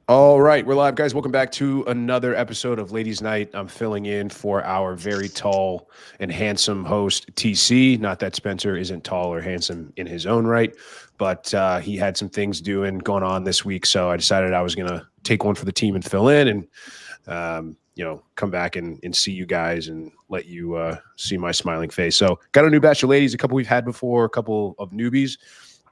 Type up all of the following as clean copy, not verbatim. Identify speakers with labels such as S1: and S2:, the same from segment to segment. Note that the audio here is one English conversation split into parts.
S1: All right, we're live, guys. Welcome back to another episode of Ladies Night. I'm filling in for our very tall and handsome host, TC. Not that Spencer isn't tall or handsome in his own right, but he had some things going on this week, so I decided I was going to take one for the team and fill in, and come back and see you guys and let you see my smiling face. So, got a new batch of ladies, a couple we've had before, a couple of newbies.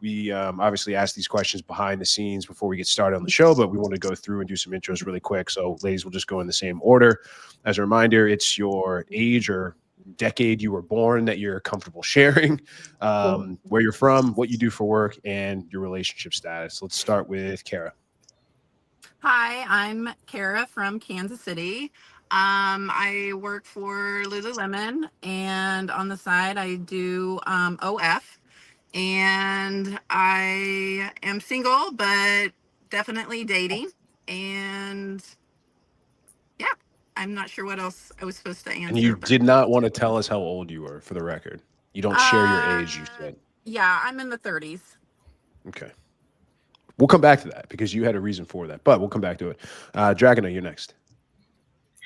S1: We obviously ask these questions behind the scenes before we get started on the show, but we want to go through and do some intros really quick. So, ladies, we'll just go in the same order. As a reminder, it's your age or decade you were born that you're comfortable sharing, where you're from, what you do for work, and your relationship status. Let's start with Kara.
S2: Hi, I'm Kara from Kansas City. I work for Lululemon, and on the side, I do OF. And I am single, but definitely dating. And yeah, I'm not sure what else I was supposed to
S1: And you
S2: answer, but
S1: did not want to tell us how old you were, for the record. You don't share your
S2: uh,
S1: age, you said.
S2: yeah, I'm in the 30s.
S1: Okay. We'll come back to that because you had a reason for that, but we'll come back to it. Dragona, you're next.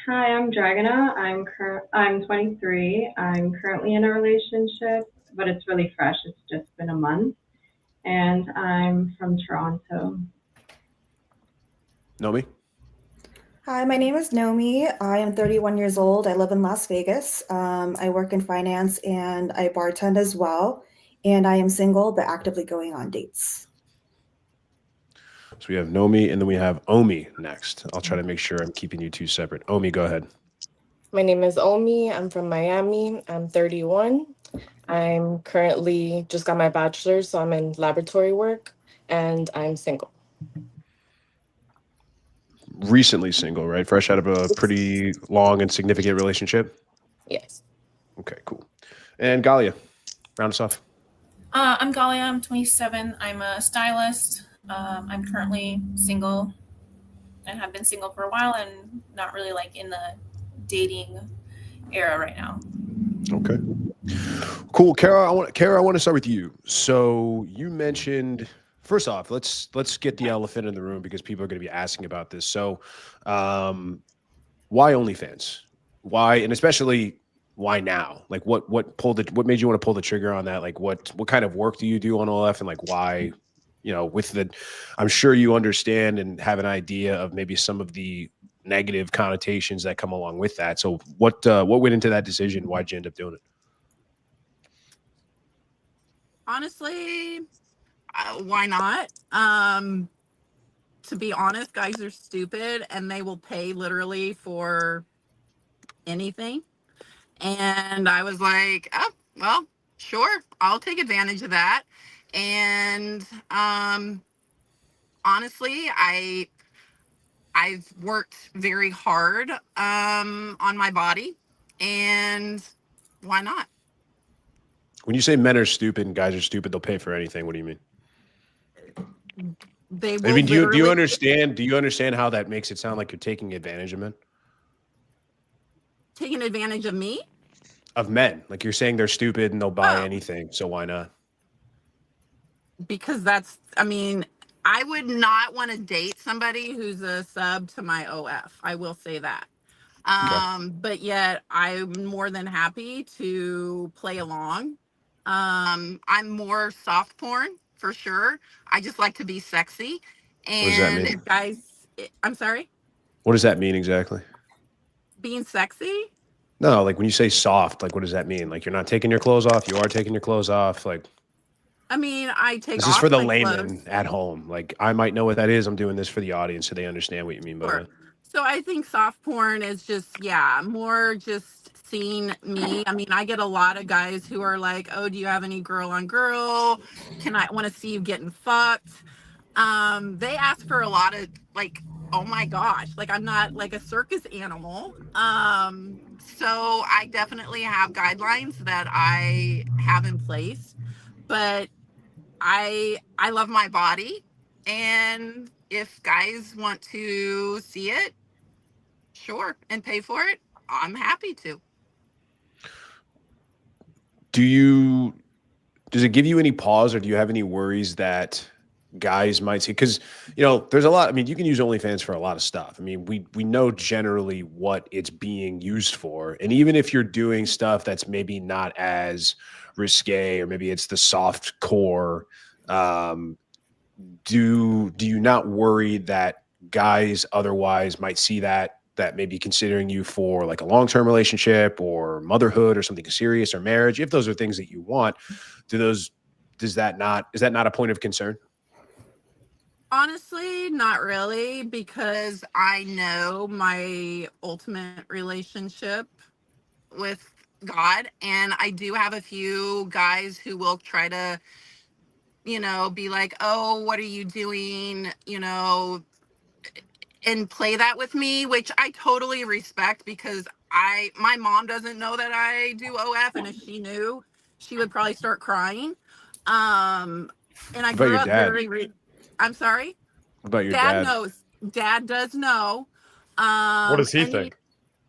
S3: Hi, I'm Dragona. I'm 23. I'm currently in a relationship, but it's really fresh. It's just been a month, and I'm from Toronto.
S1: Know me?
S4: Hi, my name is Nomi. I am 31 years old. I live in Las Vegas. I work in finance and I bartend as well. And I am single but actively going on dates.
S1: So we have Nomi and then we have Omi next. I'll try to make sure I'm keeping you two separate. Omi, go ahead.
S5: My name is Omi. I'm from Miami. I'm 31. I'm currently just got my bachelor's, so I'm in laboratory work, and I'm single.
S1: Recently single, right? Fresh out of a pretty long and significant relationship.
S5: Yes.
S1: Okay, cool. And Galia, round us off.
S6: I'm Galia. I'm 27. I'm a stylist. I'm currently single and have been single for a while and not really like in the dating era right now.
S1: Okay. Cool. Kara, I want to start with you. So you mentioned, first off, let's get the elephant in the room because people are going to be asking about this. So why OnlyFans? Why, and especially why now? Like what made you want to pull the trigger on that? Like what kind of work do you do on OLF, and like why, I'm sure you understand and have an idea of maybe some of the negative connotations that come along with that. So what went into that decision? Why'd you end up doing it?
S2: Honestly, why not? To be honest, guys are stupid and they will pay literally for anything. And I was like, oh, well, sure, I'll take advantage of that. And honestly, I've worked very hard on my body, and why not?
S1: When you say men are stupid and guys are stupid, they'll pay for anything. What do you mean?
S2: They will
S1: I mean, do you
S2: literally
S1: understand? Do you understand how that makes it sound like you're taking advantage of men?
S2: taking advantage of me.
S1: Of men, like you're saying they're stupid and they'll buy
S2: Oh.
S1: anything. So why not?
S2: Because that's, I mean, I would not want to date somebody who's a sub to my OF. I will say that. But yet I'm more than happy to play along. I'm more soft porn for sure. I just like to be sexy.
S1: What does that
S2: And
S1: mean?
S2: if guys, I'm sorry,
S1: What does that mean exactly?
S2: being sexy.
S1: No, like when you say soft, like what does that mean? Like you're not taking your clothes off, you are taking your clothes off. Like
S2: I mean, I take
S1: this is
S2: off
S1: for the
S2: my
S1: layman
S2: clothes.
S1: at home. Like I might know what that is. I'm doing this for the audience so they understand what you mean by
S2: Sure.
S1: that.
S2: So I think soft porn is just, yeah, more just seeing me. I mean, I get a lot of guys who are like, oh, do you have any girl on girl? Can I want to see you getting fucked? They ask for a lot of like, oh my gosh, like I'm not like a circus animal. So I definitely have guidelines that I have in place, but I love my body, and if guys want to see it, sure, and pay for it, I'm happy to.
S1: Does it give you any pause or do you have any worries that guys might see? Because, you know, there's a lot. I mean, you can use OnlyFans for a lot of stuff. I mean, we know generally what it's being used for. And even if you're doing stuff that's maybe not as risque, or maybe it's the soft core, do you not worry that guys otherwise might see that maybe considering you for like a long-term relationship or motherhood or something serious or marriage, if those are things that you want, is that not a point of concern?
S2: Honestly, not really, because I know my ultimate relationship with God, and I do have a few guys who will try to, you know, be like, oh, what are you doing? You know, and play that with me, which I totally respect, because my mom doesn't know that I do OF, and if she knew, she would probably start crying. And I
S1: What about
S2: grew
S1: your
S2: up
S1: dad?
S2: I'm sorry.
S1: What about your
S2: Dad
S1: dad?
S2: knows. Dad does know.
S7: What does he
S2: And
S7: think?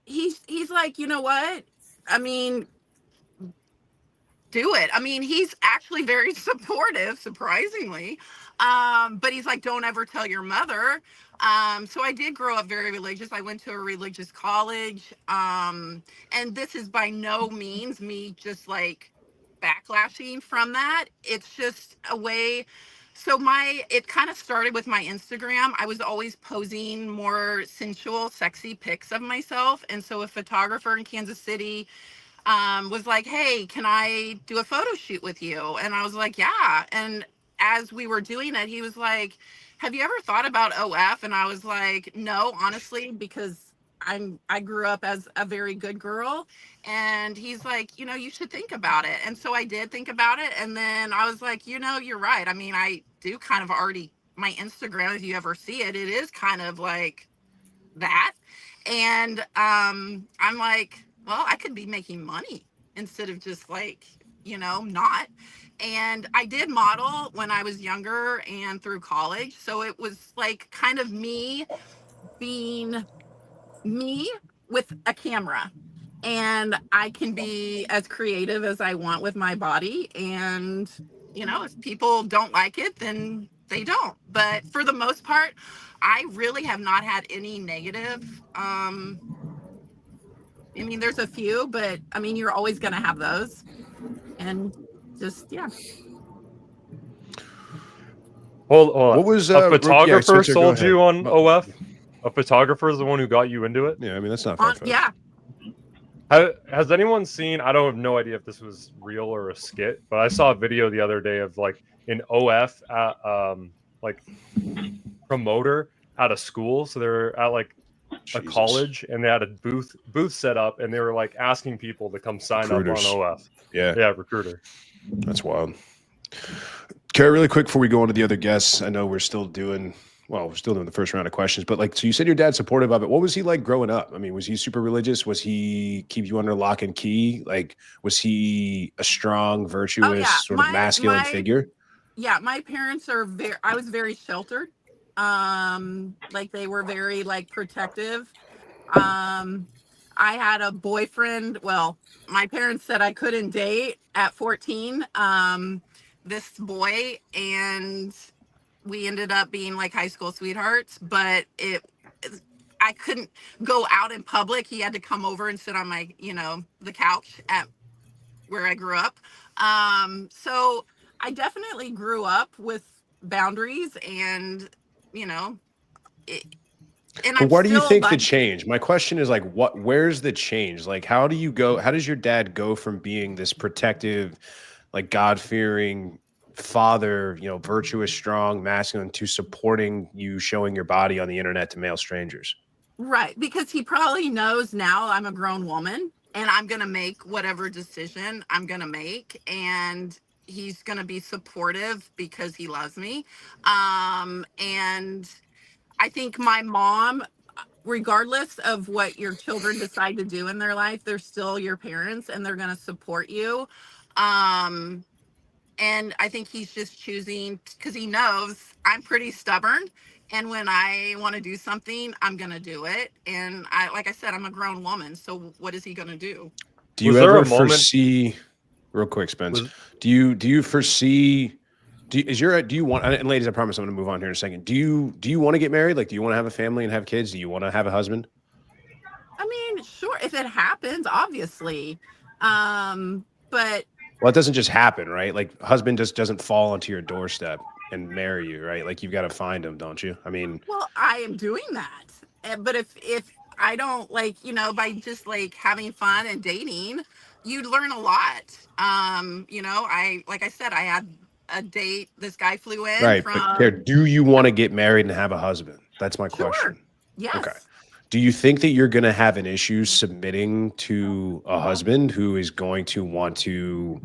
S2: he's like, you know what? I mean, do it. I mean, he's actually very supportive, surprisingly. But he's like, don't ever tell your mother. So I did grow up very religious. I went to a religious college. And this is by no means me just like backlashing from that. It's just a way. So it kind of started with my Instagram. I was always posing more sensual, sexy pics of myself. And so a photographer in Kansas City was like, hey, can I do a photo shoot with you? And I was like, yeah. And as we were doing it, he was like, have you ever thought about OF? And I was like, no, honestly, because I grew up as a very good girl. And he's like, you know, you should think about it. And so I did think about it. And then I was like, you know, you're right. I mean, I do kind of already, my Instagram, if you ever see it, it is kind of like that. And I'm like, well, I could be making money instead of just like, you know, not. And I did model when I was younger and through college. So it was like kind of me being me with a camera. And I can be as creative as I want with my body. And, you know, if people don't like it, then they don't. But for the most part, I really have not had any negative. I mean, there's a few, but I mean, you're always going to have those. And just, yeah.
S7: Well,
S1: What was
S7: a photographer
S1: Spencer, go
S7: sold you
S1: ahead.
S7: on OF? A photographer is the one who got you into it?
S1: Yeah, I mean, that's not far-fetched.
S2: Yeah.
S7: Has anyone seen, I don't have no idea if this was real or a skit, but I saw a video the other day of like an OF at like promoter at a school. So they're at like a college, and they had a booth set up, and they were like asking people to come sign
S1: Recruiters.
S7: up on OF.
S1: Yeah,
S7: recruiter.
S1: That's wild. Kara, really quick before we go on to the other guests, I know we're still doing the first round of questions, but like, so you said your dad's supportive of it. What was he like growing up? I mean, was he super religious? Was he keep you under lock and key? Like, was he a strong, virtuous, sort of masculine figure?
S2: Yeah, my parents are I was very sheltered. Like they were very like protective. I had a boyfriend. Well, my parents said I couldn't date at 14. This boy, and we ended up being like high school sweethearts, but I couldn't go out in public. He had to come over and sit on my, you know, the couch at where I grew up. So I definitely grew up with boundaries, and, you know,
S1: but why do you think the change? My question is like, where's the change? Like, how does your dad go from being this protective, like God-fearing father, you know, virtuous, strong, masculine, to supporting you showing your body on the internet to male strangers?
S2: Right. Because he probably knows now I'm a grown woman and I'm going to make whatever decision I'm going to make. And he's going to be supportive because he loves me. And I think my mom, regardless of what your children decide to do in their life, they're still your parents and they're going to support you. And I think he's just choosing because he knows I'm pretty stubborn. And when I want to do something, I'm going to do it. And like I said, I'm a grown woman. So what is he going to do?
S1: Do you ever foresee, real quick, Spence, do you foresee Do you want, and ladies, I promise I'm going to move on here in a second. Do you want to get married? Like, do you want to have a family and have kids? Do you want to have a husband?
S2: I mean, sure, if it happens, obviously. But
S1: Well, it doesn't just happen, right? Like, husband just doesn't fall onto your doorstep and marry you, right? Like, you've got to find him, don't you? I mean,
S2: well, I am doing that. But if I don't, like, by just like having fun and dating, you learn a lot. Like I said, I had a date. This guy flew in
S1: right. But Claire,
S2: from.
S1: do you want to get married and have a husband? That's my
S2: Sure.
S1: question.
S2: Yes.
S1: Okay. Do you think that you're going to have an issue submitting to a husband who is going to want to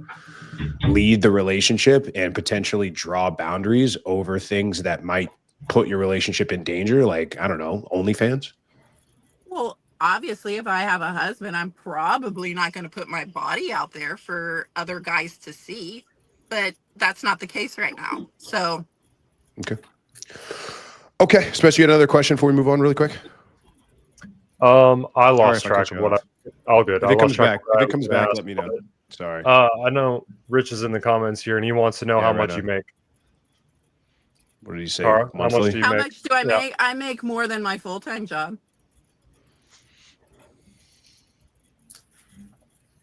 S1: lead the relationship and potentially draw boundaries over things that might put your relationship in danger? Like, I don't know, OnlyFans?
S2: Well, obviously, if I have a husband, I'm probably not going to put my body out there for other guys to see. But that's not the case right now. So.
S1: Okay. Especially, you had another question before we move on really quick?
S7: I lost track of what all good.
S1: If it comes back, let me know. Sorry.
S7: I know Rich is in the comments here, and he wants to know how much you make.
S1: What did he say?
S7: How much do you
S2: How
S7: make?
S2: much do I make? I make more than my full-time job.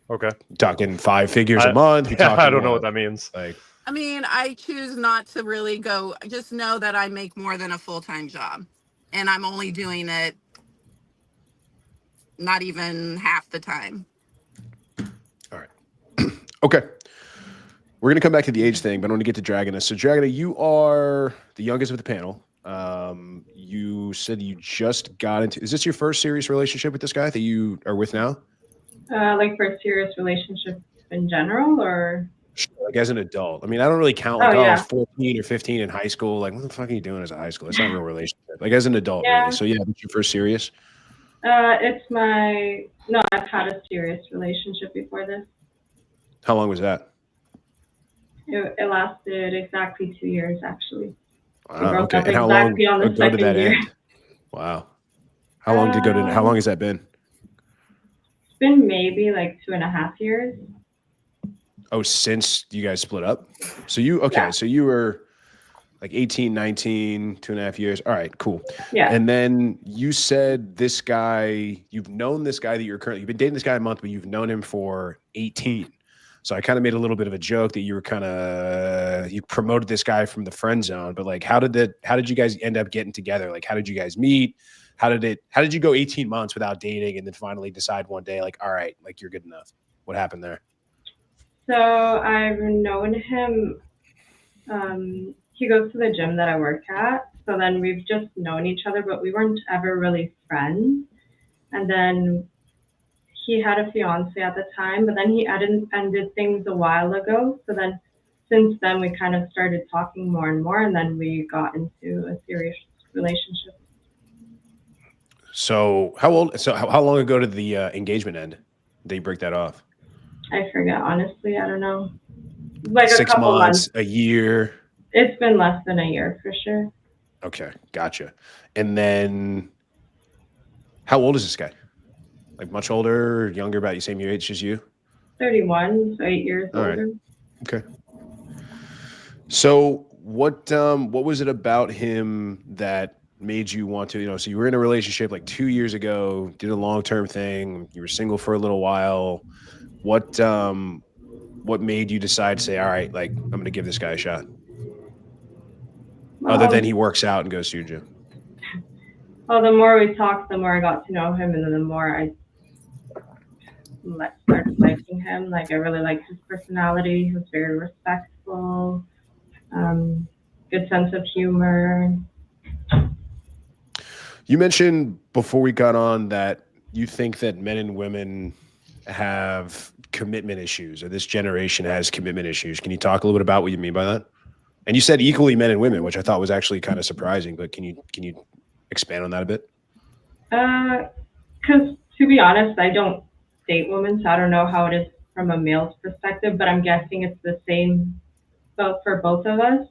S7: Okay.
S1: Talking 5 figures a month?
S7: I don't know what that means.
S1: Like,
S2: I mean, I choose not to really go. Just know that I make more than a full-time job, and I'm only doing it not even half the time.
S1: All right. Okay. We're going to come back to the age thing, but I want to get to Dragona. So, Dragona, you are the youngest of the panel. You said you just got into. Is this your first serious relationship with this guy that you are with now?
S3: Like for a serious relationship in general, or?
S1: Like as an adult. I mean, I don't really count like, I was 14 or 15 in high school. Like, what the fuck are you doing as a high school? It's not a real relationship. Like as an adult, really. So, yeah, it's your first serious?
S3: I've had a serious relationship before this.
S1: How long was that?
S3: It lasted exactly 2 years, actually.
S1: Wow, okay. And how long ago did that end? Wow. How long how long has that been?
S3: It's been maybe like 2.5 years.
S1: Oh, since you guys split up? So you were like 18, 19, 2.5 years. All right, cool.
S3: Yeah.
S1: And then you said this guy, you've known this guy that you've been dating this guy a month, but you've known him for 18. So I kind of made a little bit of a joke that you were you promoted this guy from the friend zone, but like, how did you guys end up getting together? Like, how did you guys meet? How did you go 18 months without dating and then finally decide one day, like, all right, like you're good enough? What happened there?
S3: So I've known him. He goes to the gym that I work at. So then we've just known each other, but we weren't ever really friends. And then he had a fiance at the time, but then he ended things a while ago. So then since then we kind of started talking more and more, and then we got into a serious relationship.
S1: So how long ago did the engagement end? Did you break that off?
S3: I forget, honestly. I don't know. Like
S1: 6
S3: a couple months.
S1: A year?
S3: It's been less than a year for sure.
S1: Okay, gotcha. And then how old is this guy? Like much older, younger, about the same age as you?
S3: 31, so 8 years older.
S1: Right. Okay. So what was it about him that made you want to, so you were in a relationship like 2 years ago, did a long-term thing, you were single for a little while. What made you decide to say, all right, like I'm going to give this guy a shot? Other than he works out and goes to your gym.
S3: Well, the more we talked, the more I got to know him, and then the more I started liking him. Like I really liked his personality. He was very respectful, good sense of humor.
S1: You mentioned before we got on that you think that men and women have commitment issues, or this generation has commitment issues. Can you talk a little bit about what you mean by that? And you said equally men and women, which I thought was actually kind of surprising, but can you expand on that a bit?
S3: Because to be honest, I don't date women, so I don't know how it is from a male's perspective, but I'm guessing it's the same for both of us.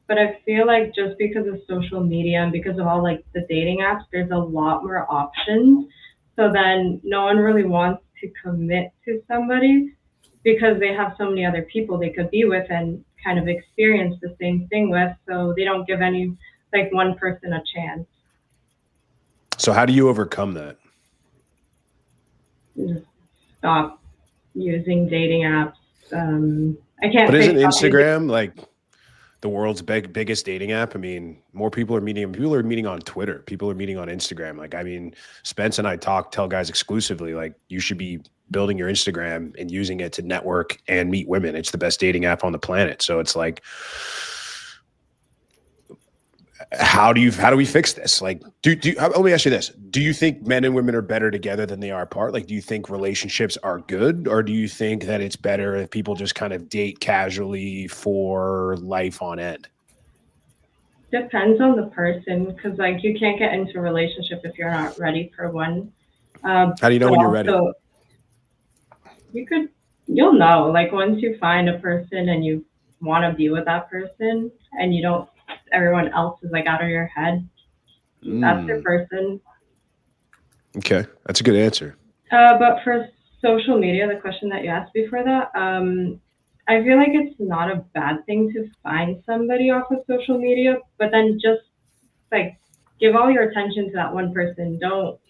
S3: But I feel like just because of social media and because of all like the dating apps, there's a lot more options. So then no one really wants to commit to somebody. because they have so many other people they could be with and kind of experience the same thing with, so they don't give any, like, one person a chance.
S1: So how do you overcome that?
S3: Just stop using dating apps. I can't.
S1: But
S3: say
S1: isn't
S3: stop using-
S1: Instagram like the world's biggest dating app? I mean, more people are meeting. People are meeting on Twitter. People are meeting on Instagram. Like, I mean, Spence and I tell guys exclusively, like, you should be building your Instagram and using it to network and meet women. It's the best dating app on the planet. So it's like, how do we fix this? Like, let me ask you this. Do you think men and women are better together than they are apart? Like, do you think relationships are good, or do you think that it's better if people just kind of date casually for life on end?
S3: Depends on the person, because, like, you can't get into a relationship if you're not ready for one.
S1: How do you know when you're ready?
S3: You'll know, like, once you find a person and you want to be with that person and you don't, everyone else is, like, out of your head, that's your person.
S1: Okay, that's a good answer.
S3: But for social media, the question that you asked before that, I feel like it's not a bad thing to find somebody off of social media, but then just, like, give all your attention to that one person. Don't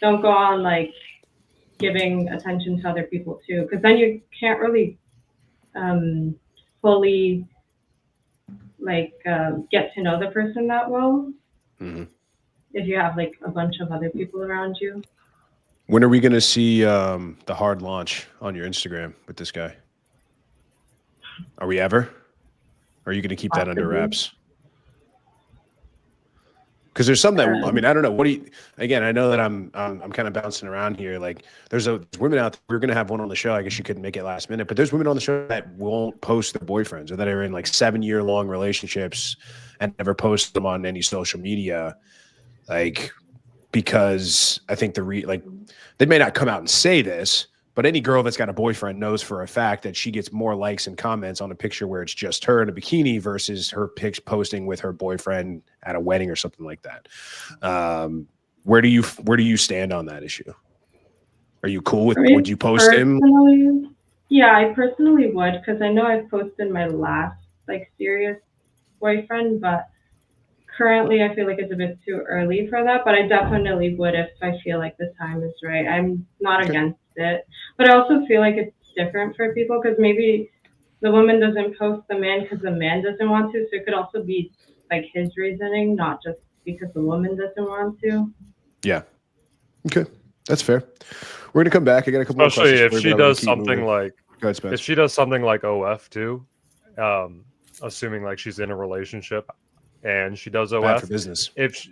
S3: go on, like, giving attention to other people too, because then you can't really fully, like, get to know the person that well.
S1: Mm-hmm.
S3: If you have, like, a bunch of other people around you.
S1: When are we going to see the hard launch on your Instagram with this guy? Are we ever? Or are you going to keep that under wraps? Because there's some that, I mean, I don't know. What do you? Again, I know that I'm kind of bouncing around here. Like, there's women out there. We're going to have one on the show. I guess you couldn't make it last minute, but there's women on the show that won't post their boyfriends, or that are in, like, 7-year-long relationships and never post them on any social media. Like, because I think they may not come out and say this, but any girl that's got a boyfriend knows for a fact that she gets more likes and comments on a picture where it's just her in a bikini versus her pics posting with her boyfriend at a wedding or something like that. Where do you stand on that issue? Are you cool with? Would you post him?
S3: Yeah, I personally would, because I know I've posted my last, like, serious boyfriend, but currently I feel like it's a bit too early for that. But I definitely would if I feel like the time is right. I'm not against it, but I also feel like it's different for people, because maybe the woman doesn't post the man because the man doesn't want to. So it could also be, like, his reasoning, not just because the woman doesn't want to.
S1: Yeah. Okay, that's fair. We're gonna come back. I got a couple more questions.
S7: Especially if she does something like,
S1: go ahead, Spence.
S7: if she does something like OF too, assuming, like, she's in a relationship and she does OF.
S1: Bad for business.
S7: If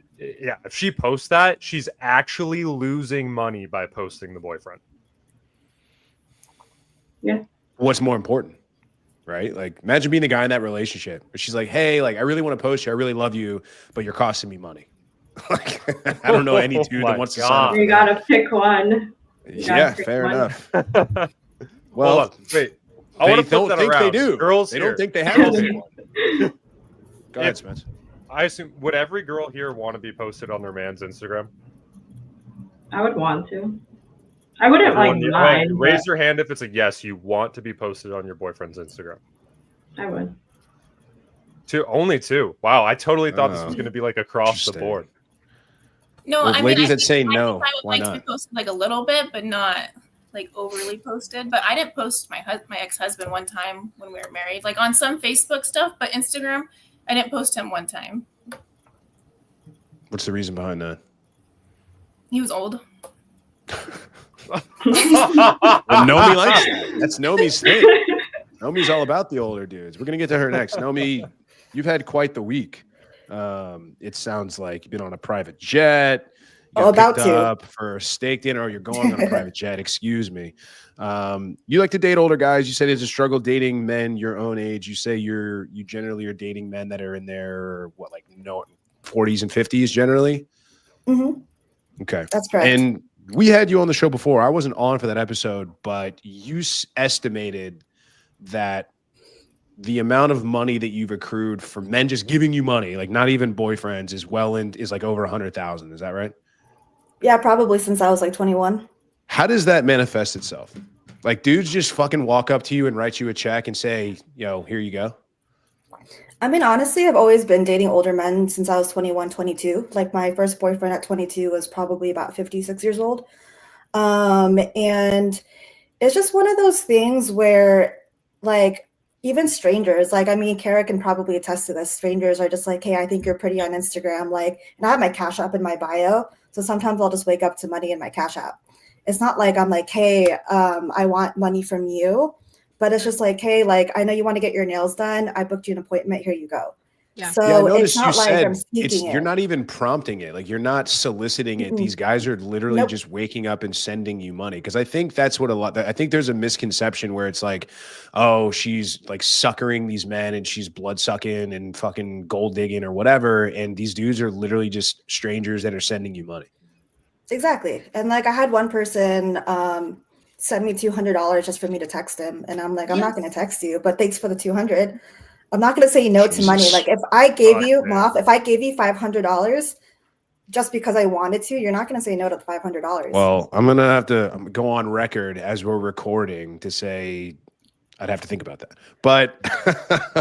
S7: she posts that, she's actually losing money by posting the boyfriend.
S3: Yeah.
S1: What's more important, right? Like, imagine being the guy in that relationship, but she's like, "Hey, like, I really want to post you. I really love you, but you're costing me money." Like, I don't know any dude that wants to sign up.
S3: You gotta pick one.
S1: Yeah, fair enough. Well,
S7: hold on. Wait, I want to
S1: don't
S7: flip that
S1: think
S7: around.
S1: they do.
S7: Girls,
S1: they
S7: here.
S1: don't think they have to pick one. Go ahead, Spence.
S7: I assume, would every girl here want to be posted on their man's Instagram?
S3: I would want to. I wouldn't like mine.
S7: Raise your hand if it's a yes. You want to be posted on your boyfriend's Instagram.
S3: I would.
S7: Only two. Wow, I totally thought this was going to be, like, across the board.
S6: No,
S1: Well,
S6: I mean,
S1: ladies
S6: I
S1: that say no,
S6: I would
S1: why
S6: like to
S1: not?
S6: be posted, like, a little bit, but not, like, overly posted. But I didn't post my ex-husband one time when we were married, like, on some Facebook stuff, but Instagram, I didn't post him one time.
S1: What's the reason behind that?
S6: He was old.
S1: Well, Nomi likes that. That's Nomi's thing. Nomi's all about the older dudes. We're gonna get to her next. Nomi, you've had quite the week. It sounds like you've been on a private jet. You got picked up for a steak dinner, or you're going on a private jet. Excuse me. You like to date older guys. You said it's a struggle dating men your own age. You say you generally are dating men that are in their 40s and 50s generally.
S4: Mm-hmm.
S1: Okay,
S4: that's correct.
S1: And we had you on the show before. I wasn't on for that episode, but you estimated that the amount of money that you've accrued from men just giving you money, like not even boyfriends, is like over 100,000. Is that right?
S4: Yeah, probably since I was like 21.
S1: How does that manifest itself? Like dudes just fucking walk up to you and write you a check and say, yo, here you go.
S4: I mean, honestly, I've always been dating older men since I was 21, 22. Like my first boyfriend at 22 was probably about 56 years old. And it's just one of those things where, like, even strangers, like, I mean, Kara can probably attest to this. Strangers are just like, hey, I think you're pretty on Instagram. Like, and I have my Cash App in my bio. So sometimes I'll just wake up to money in my Cash App. It's not like I'm like, hey, I want money from you. But it's just like, hey, like, I know you want to get your nails done. I booked you an appointment. Here you go.
S2: Yeah.
S4: So
S1: Yeah, I noticed
S4: it's not
S1: you
S4: like
S1: said
S4: I'm seeking
S1: you're
S4: it.
S1: not even prompting it. Like you're not soliciting it.
S4: Mhm.
S1: These guys are literally
S4: Nope.
S1: just waking up and sending you money. Cause I think that's what I think there's a misconception where it's like, oh, she's like suckering these men and she's blood sucking and fucking gold digging or whatever. And these dudes are literally just strangers that are sending you money.
S4: Exactly. And like I had one person send me $200 just for me to text him. And I'm like, I'm not going to text you, but thanks for the 200. I'm not going to say no to money.
S1: Jesus.
S4: Like if I gave you,
S7: man.
S4: Moff, if I gave you $500 just because I wanted to, you're not going to say no to the $500.
S1: Well, I'm going to have to go on record as we're recording to say I'd have to think about that. But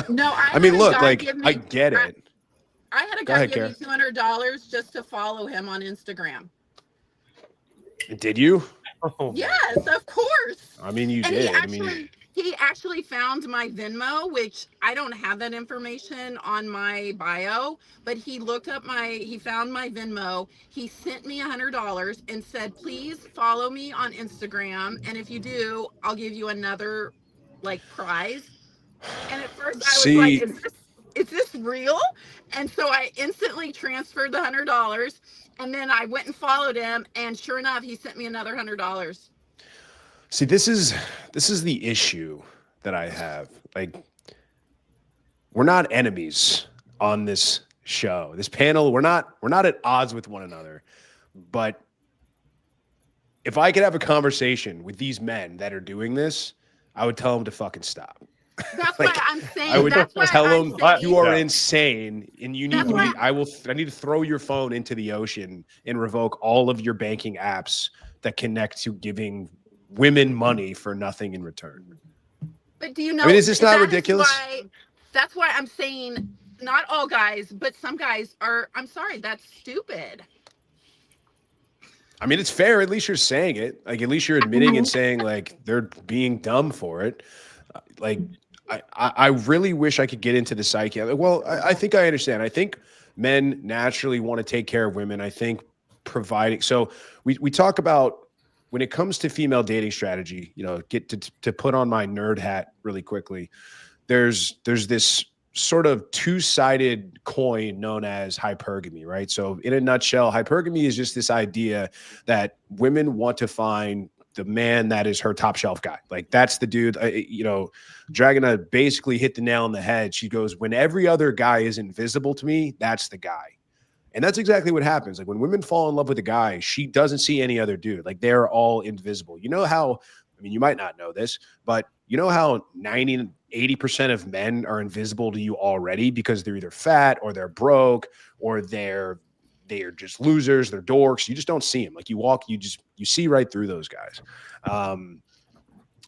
S2: No,
S1: I mean, look, like I get it.
S2: I had a
S1: Go
S2: guy
S1: ahead,
S2: give me $200 just to follow him on Instagram.
S1: Did you?
S7: Oh,
S2: Yes, of course.
S1: I mean, you
S2: And
S1: did.
S2: he actually found my Venmo, which I don't have that information on my bio, but he found my Venmo. He sent me $100 and said, please follow me on Instagram. And if you do, I'll give you another like prize. And at first I was like, is this real? And so I instantly transferred the $100 and then I went and followed him. And sure enough, he sent me another $100.
S1: See, this is the issue that I have. Like, we're not enemies on this show. This panel, we're not at odds with one another. But if I could have a conversation with these men that are doing this, I would tell them to fucking stop.
S2: That's
S1: Like,
S2: why I'm saying.
S1: I would
S2: that's why
S1: tell
S2: I'm
S1: them
S2: saying,
S1: you are
S7: Yeah.
S1: insane and you need
S2: That's
S1: to
S2: why-
S1: I need to throw your phone into the ocean and revoke all of your banking apps that connect to giving women money for nothing in return.
S2: But do you know?
S1: I mean, is this not
S2: that
S1: ridiculous?
S2: That's why I'm saying not all guys, but some guys are. I'm sorry, that's stupid.
S1: I mean, it's fair. At least you're saying it. Like, at least you're admitting and saying, like, they're being dumb for it. Like, I really wish I could get into the psyche. Well, I think I understand. I think men naturally want to take care of women. I think providing. So we talk about when it comes to female dating strategy, you know, get to put on my nerd hat really quickly. There's this sort of two-sided coin known as hypergamy, right? So in a nutshell, hypergamy is just this idea that women want to find the man that is her top shelf guy. Like that's the dude, you know, Dragona basically hit the nail on the head. She goes, when every other guy is invisible to me, that's the guy. And that's exactly what happens. Like when women fall in love with a guy, she doesn't see any other dude. Like they're all invisible. You know how, I mean, you might not know this, but you know how 80% of men are invisible to you already because they're either fat or they're broke or they're just losers. They're dorks. You just don't see them. Like you walk, you see right through those guys.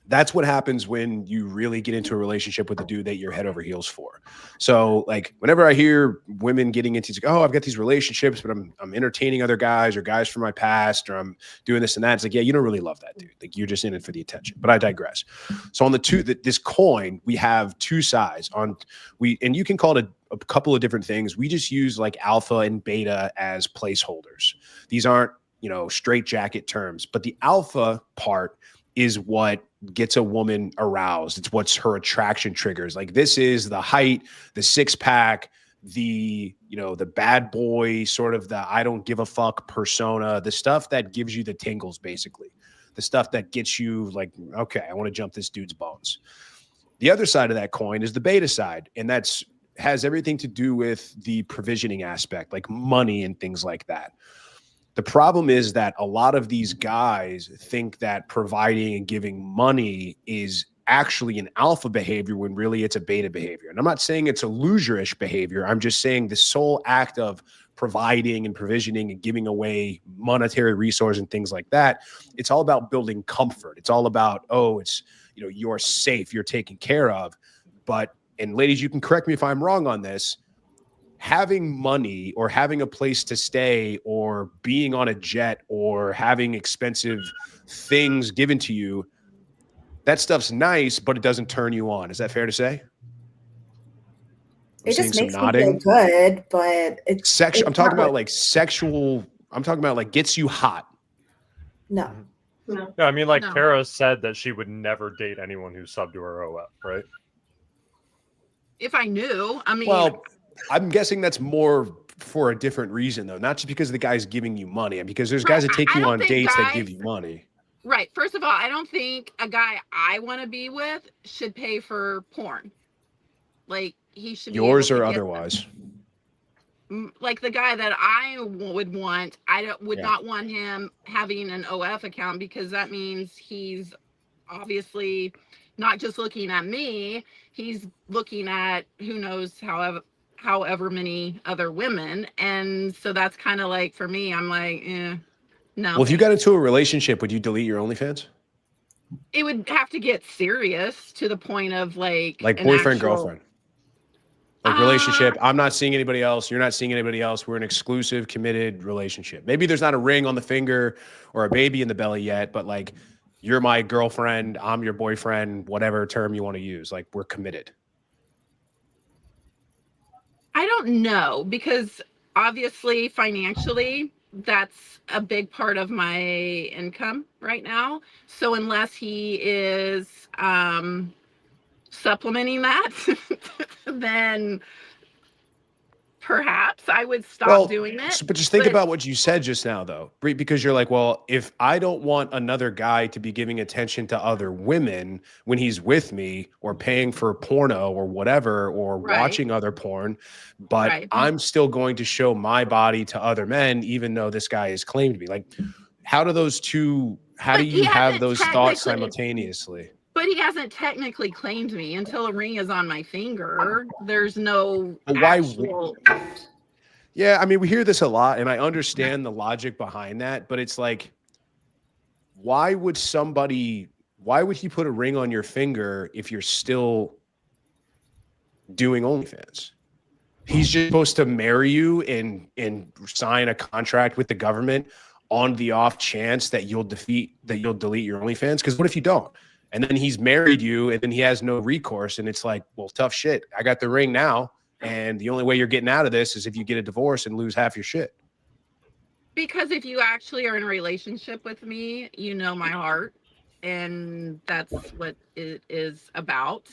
S1: That's what happens when you really get into a relationship with a dude that you're head over heels for. So like whenever I hear women getting into, like, oh, I've got these relationships, but I'm entertaining other guys or guys from my past, or I'm doing this and that. It's like, yeah, you don't really love that dude. Like you're just in it for the attention, but I digress. So on this coin, we have two sides and you can call it a couple of different things. We just use like alpha and beta as placeholders. These aren't, you know, straight jacket terms, but the alpha part is what gets a woman aroused. It's what's her attraction triggers. Like this is the height, the six pack, the, you know, the bad boy, sort of the I don't give a fuck persona, the stuff that gives you the tingles, basically. The stuff that gets you like, okay, I want to jump this dude's bones. The other side of that coin is the beta side. And has everything to do with the provisioning aspect, like money and things like that. The problem is that a lot of these guys think that providing and giving money is actually an alpha behavior when really it's a beta behavior. And I'm not saying it's a loserish behavior. I'm just saying the sole act of providing and provisioning and giving away monetary resources and things like that, it's all about building comfort. It's all about, oh, it's, you know, you're safe, you're taken care of. But, and ladies, you can correct me if I'm wrong on this, having money or having a place to stay or being on a jet or having expensive things given to you, that stuff's nice, but it doesn't turn you on. Is that fair to say?
S4: It just makes me feel good, but it's
S1: sexual. I'm talking about like sexual. I'm talking about like gets you hot.
S4: No.
S3: No.
S7: Yeah, I mean, like
S2: No.
S7: Kara said that she would never date anyone who subbed to her OF, right?
S2: If I knew, I mean,
S1: Well, I'm guessing that's more for a different reason, though. Not just because the guy's giving you money, and because there's guys that take
S2: I
S1: you
S2: don't
S1: on
S2: think
S1: dates that
S2: guys-
S1: give you money.
S2: right. First of all, I don't think a guy I want to be with should pay for porn. Like he should be
S1: Yours
S2: able
S1: or
S2: to get
S1: otherwise.
S2: like the guy that I would want, would
S1: Yeah.
S2: not want him having an OF account because that means he's obviously not just looking at me, he's looking at who knows however many other women. And so that's kind of like, for me, I'm like, no.
S1: Well, if you got into a relationship, would you delete your OnlyFans?
S2: It would have to get serious to the point of like an
S1: boyfriend,
S2: actual-
S1: girlfriend. Like relationship. I'm not seeing anybody else. You're not seeing anybody else. We're an exclusive, committed relationship. Maybe there's not a ring on the finger or a baby in the belly yet, but like you're my girlfriend, I'm your boyfriend, whatever term you want to use. Like we're committed.
S2: I don't know, because obviously financially that's a big part of my income right now. So unless he is supplementing that, then perhaps I would stop doing it.
S1: But just think about what you said just now, though, because you're like, well, if I don't want another guy to be giving attention to other women when he's with me or paying for porno or whatever, or watching other porn, but I'm still going to show my body to other men, even though this guy has claimed me. Like, how do those two, how do you have those thoughts simultaneously?
S2: But he hasn't technically claimed me until a ring is on my finger. There's no actual...
S1: Yeah, I mean, we hear this a lot, and I understand the logic behind that, but it's like, why would he put a ring on your finger if you're still doing OnlyFans? He's just supposed to marry you and sign a contract with the government on the off chance that you'll delete your OnlyFans. Because what if you don't? And then he's married you, and then he has no recourse. And it's like, well, tough shit. I got the ring now, and the only way you're getting out of this is if you get a divorce and lose half your shit.
S2: Because if you actually are in a relationship with me, you know my heart, and that's what it is about.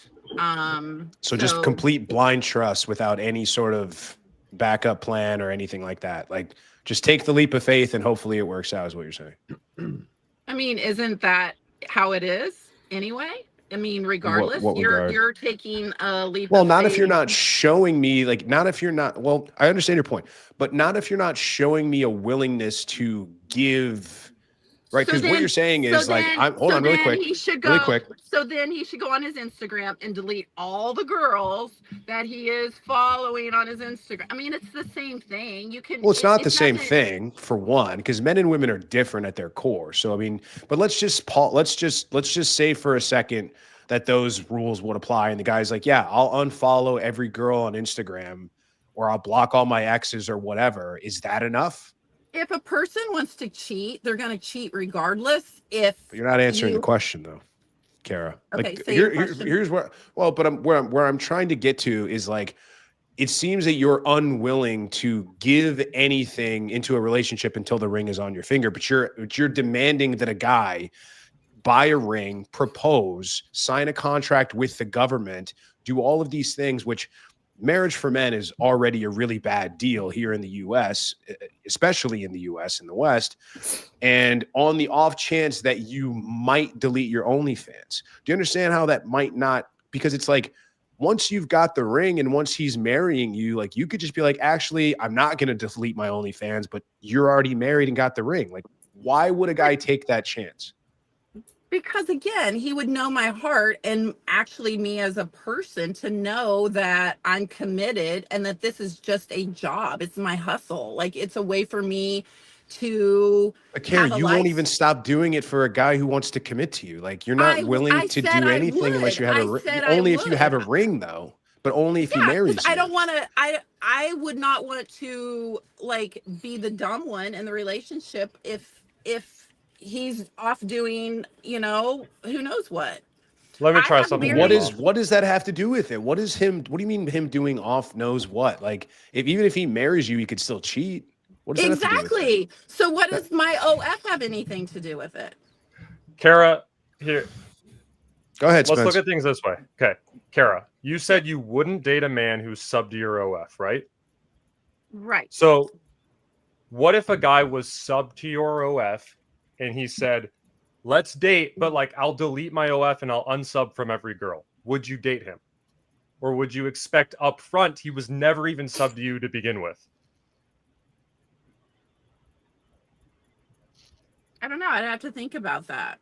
S1: So just complete blind trust without any sort of backup plan or anything like that. Like, just take the leap of faith, and hopefully it works out, is what you're saying.
S2: I mean, isn't that how it is anyway? I mean, regardless, you're taking a leap.
S1: Well, not if you're not showing me, like, not if you're not, well, I understand your point, but not if you're not showing me a willingness to give, right? Because what you're saying is like, hold on really quick, really quick.
S2: So then he should go on his Instagram and delete all the girls that he is following on his Instagram. I mean, it's the same thing. You can.
S1: Well, it's not the same thing, for one, because men and women are different at their core. So I mean, but let's just say for a second that those rules would apply, and the guy's like, yeah, I'll unfollow every girl on Instagram, or I'll block all my exes or whatever. Is that enough?
S2: If a person wants to cheat, they're going to cheat regardless. But
S1: you're not answering the question, though, Kara.
S2: Okay,
S1: like,
S2: say your question.
S1: Here's where. Well, but where I'm trying to get to is like, it seems that you're unwilling to give anything into a relationship until the ring is on your finger. But you're demanding that a guy buy a ring, propose, sign a contract with the government, do all of these things, which marriage for men is already a really bad deal here in the US, especially in the US in the West. And on the off chance that you might delete your OnlyFans, do you understand how that might not? Because it's like, once you've got the ring and once he's marrying you, like, you could just be like, actually, I'm not going to delete my OnlyFans, but you're already married and got the ring. Like, why would a guy take that chance?
S2: Because again, he would know my heart and actually me as a person to know that I'm committed and that this is just a job. It's my hustle. Like it's a way for me to
S1: But Carrie,
S2: have a
S1: you won't
S2: life.
S1: even stop doing it for a guy who wants to commit to you. Like you're not willing
S2: I
S1: to
S2: said
S1: do
S2: I
S1: anything unless
S2: would.
S1: you have
S2: I
S1: a
S2: said I
S1: only if you have
S2: would.
S1: a ring though. But only if he
S2: Yeah, because
S1: marries
S2: I
S1: you.
S2: don't want to. I would not want to like be the dumb one in the relationship if he's off doing, you know, who knows what.
S7: Let me
S2: I
S7: try
S2: have
S7: something
S1: What
S7: new,
S2: married.
S1: is what does that have to do with it? What is him? What do you mean him doing off knows what? Like if even if he marries you, he could still cheat. What does that have to do with it?
S2: Exactly. So what
S1: That-
S2: does my OF have anything to do with it?
S7: Kara. Here,
S1: Go ahead,
S7: let's
S1: Spence.
S7: look at things this way. Okay, Kara, you said you wouldn't date a man who's sub to your OF, right?
S2: Right.
S7: So, what if a guy was sub to your OF and he said, "Let's date, but like I'll delete my OF and I'll unsub from every girl." Would you date him? Or would you expect up front he was never even sub to you to begin with?
S2: I don't know. I'd have to think about that.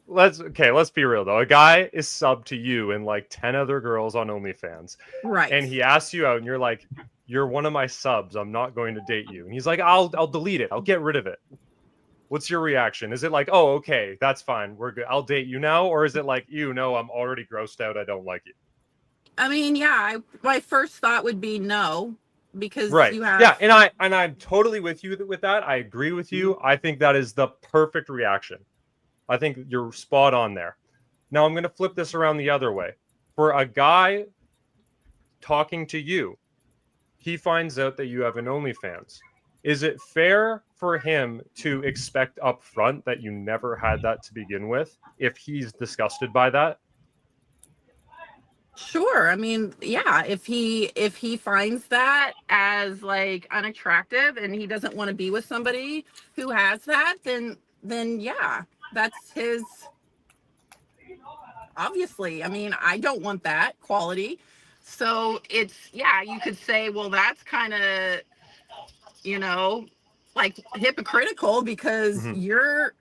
S7: Let's be real though. A guy is sub to you and like 10 other girls on OnlyFans.
S2: Right.
S7: And he asks you out and you're like, "You're one of my subs. I'm not going to date you." And he's like, I'll delete it. I'll get rid of it." What's your reaction? Is it like, "Oh, okay, that's fine. We're good. I'll date you now," or is it like, "You know, I'm already grossed out. I don't like you."
S2: I mean, yeah, my first thought would be no, because
S7: Right.
S2: you have.
S7: Yeah, and I'm totally with you with that. I agree with you. I think that is the perfect reaction. I think you're spot on there. Now I'm going to flip this around the other way. For a guy talking to you, he finds out that you have an OnlyFans. Is it fair for him to expect up front that you never had that to begin with if he's disgusted by that?
S2: Sure. I mean, yeah, if he finds that as like unattractive and he doesn't want to be with somebody who has that, then yeah, that's his. Obviously, I mean, I don't want that quality. So it's, yeah, you could say, well, that's kind of, you know, like hypocritical because
S7: Mhm.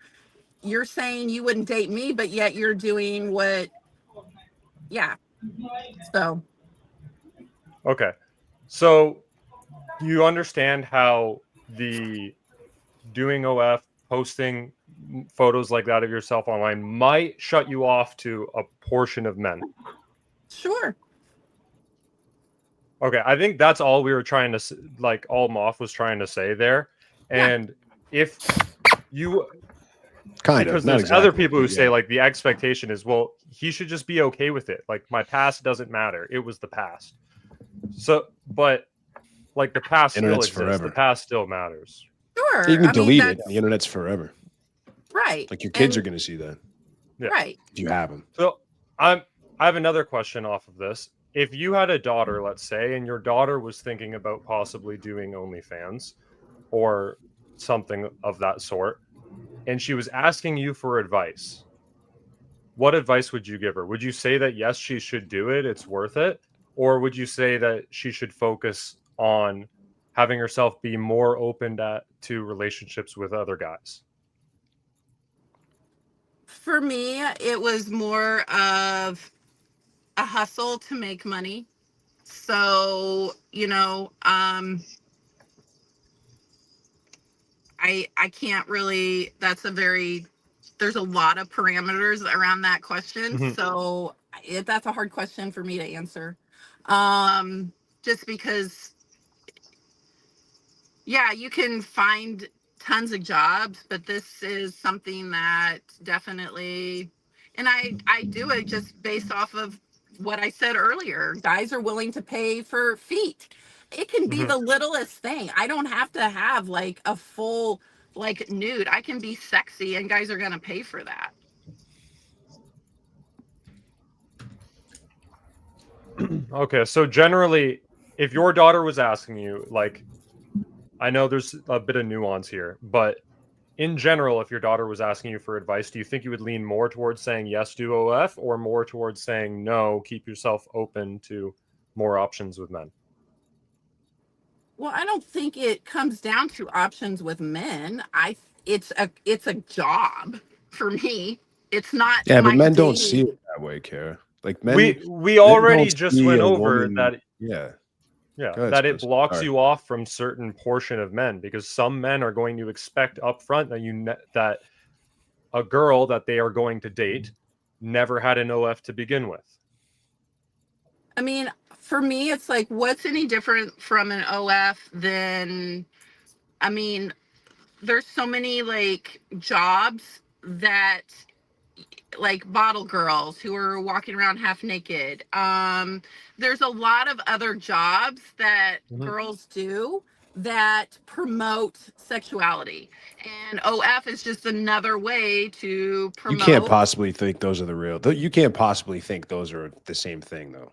S2: you're saying you wouldn't date me, but yet you're doing what, yeah. So
S7: Okay. So you understand how the doing OF, posting photos like that of yourself online might shut you off to a portion of men.
S2: sure.
S7: Okay, I think that's all we were trying to like all Moff was trying to say there. And if you
S1: Kind
S7: because
S1: of. Not
S7: there's
S1: exactly.
S7: other people who
S1: but
S7: say
S1: yeah.
S7: like the expectation is, well, he should just be okay with it. Like my past doesn't matter. It was the past. So, but like the past still
S1: Internet's
S7: exists.
S1: forever.
S7: The past still matters.
S2: Sure.
S1: You can
S2: I mean,
S1: delete it.
S2: that's
S1: The internet's forever.
S2: right.
S1: Like your kids are
S2: And-
S1: going to see that
S7: Yeah.
S2: right.
S1: if you have them.
S7: So I have another question off of this. If you had a daughter, let's say, and your daughter was thinking about possibly doing OnlyFans or something of that sort, and she was asking you for advice, what advice would you give her? Would you say that yes, she should do it, it's worth it? Or would you say that she should focus on having herself be more open to relationships with other guys?
S2: For me, it was more of a hustle to make money. So, you know, I can't really, that's a very, there's a lot of parameters around that question.
S7: Mhm.
S2: So that's a hard question for me to answer. Just because, yeah, you can find tons of jobs, but this is something that definitely, and I do it just based off of what I said earlier. Guys are willing to pay for feet. It can be
S7: Mhm.
S2: the littlest thing. I don't have to have like a full like nude. I can be sexy and guys are going to pay for that.
S7: Okay, so generally, if your daughter was asking you, like, I know there's a bit of nuance here, but in general, if your daughter was asking you for advice, do you think you would lean more towards saying yes, do OF, or more towards saying no, keep yourself open to more options with men?
S2: Well, I don't think it comes down to options with men. It's a job. for me. It's not
S1: Yeah, but
S2: my
S1: men don't see
S2: dating.
S1: it that way, Kara. Like men,
S7: We
S1: men
S7: already
S1: don't
S7: just
S1: see
S7: went
S1: a
S7: over
S1: woman.
S7: that.
S1: Yeah,
S7: Yeah,
S1: go ahead,
S7: that it
S1: Spence.
S7: blocks
S1: Sorry.
S7: you off from certain portion of men because some men are going to expect up front that that a girl that they are going to date never had an OF to begin with.
S2: I mean, for me, it's like, what's any different from an OF than, I mean, there's so many like jobs that, like bottle girls who are walking around half naked. There's a lot of other jobs that girls do that promote sexuality, and OF is just another way to
S1: You can't
S2: promote.
S1: possibly think those are the real. You can't possibly think those are the same thing, though.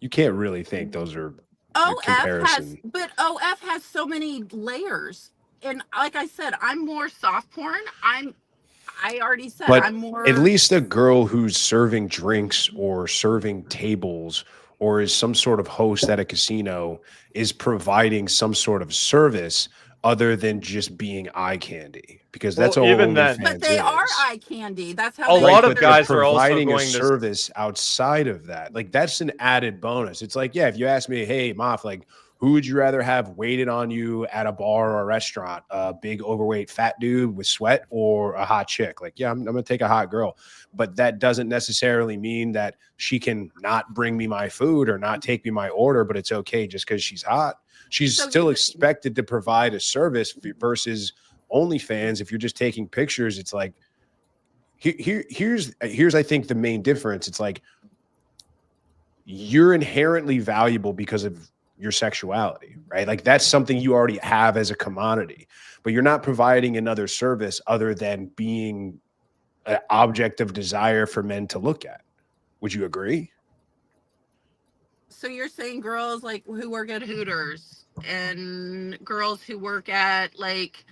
S1: You can't really think those are the comparison.
S2: OF has so many layers, and like I said, I'm more soft porn. I already said
S1: But
S2: I'm more.
S1: at least a girl who's serving drinks or serving tables or is some sort of host at a casino is providing some sort of service other than just being eye candy, because that's
S7: Well,
S1: all
S7: even then-
S2: But
S1: OnlyFans
S2: they are
S1: is.
S2: eye candy. That's how
S7: A
S2: they
S7: lot
S2: get
S7: of
S1: But
S2: their
S1: they're
S7: guys are also
S1: providing a
S7: going to-
S1: service outside of that. Like that's an added bonus. It's like, yeah, if you ask me, hey, Moff, like who would you rather have waited on you at a bar or a restaurant? A big overweight fat dude with sweat or a hot chick? Like, yeah, I'm going to take a hot girl. But that doesn't necessarily mean that she can not bring me my food or not take me my order, but it's okay just because she's hot. She's
S2: So
S1: still expected to provide a service versus OnlyFans. If you're just taking pictures, it's like, here's I think the main difference. It's like you're inherently valuable because of your sexuality, right? Like that's something you already have as a commodity, but you're not providing another service other than being an object of desire for men to look at. Would you agree?
S2: So you're saying girls like who work at Hooters and girls who work at like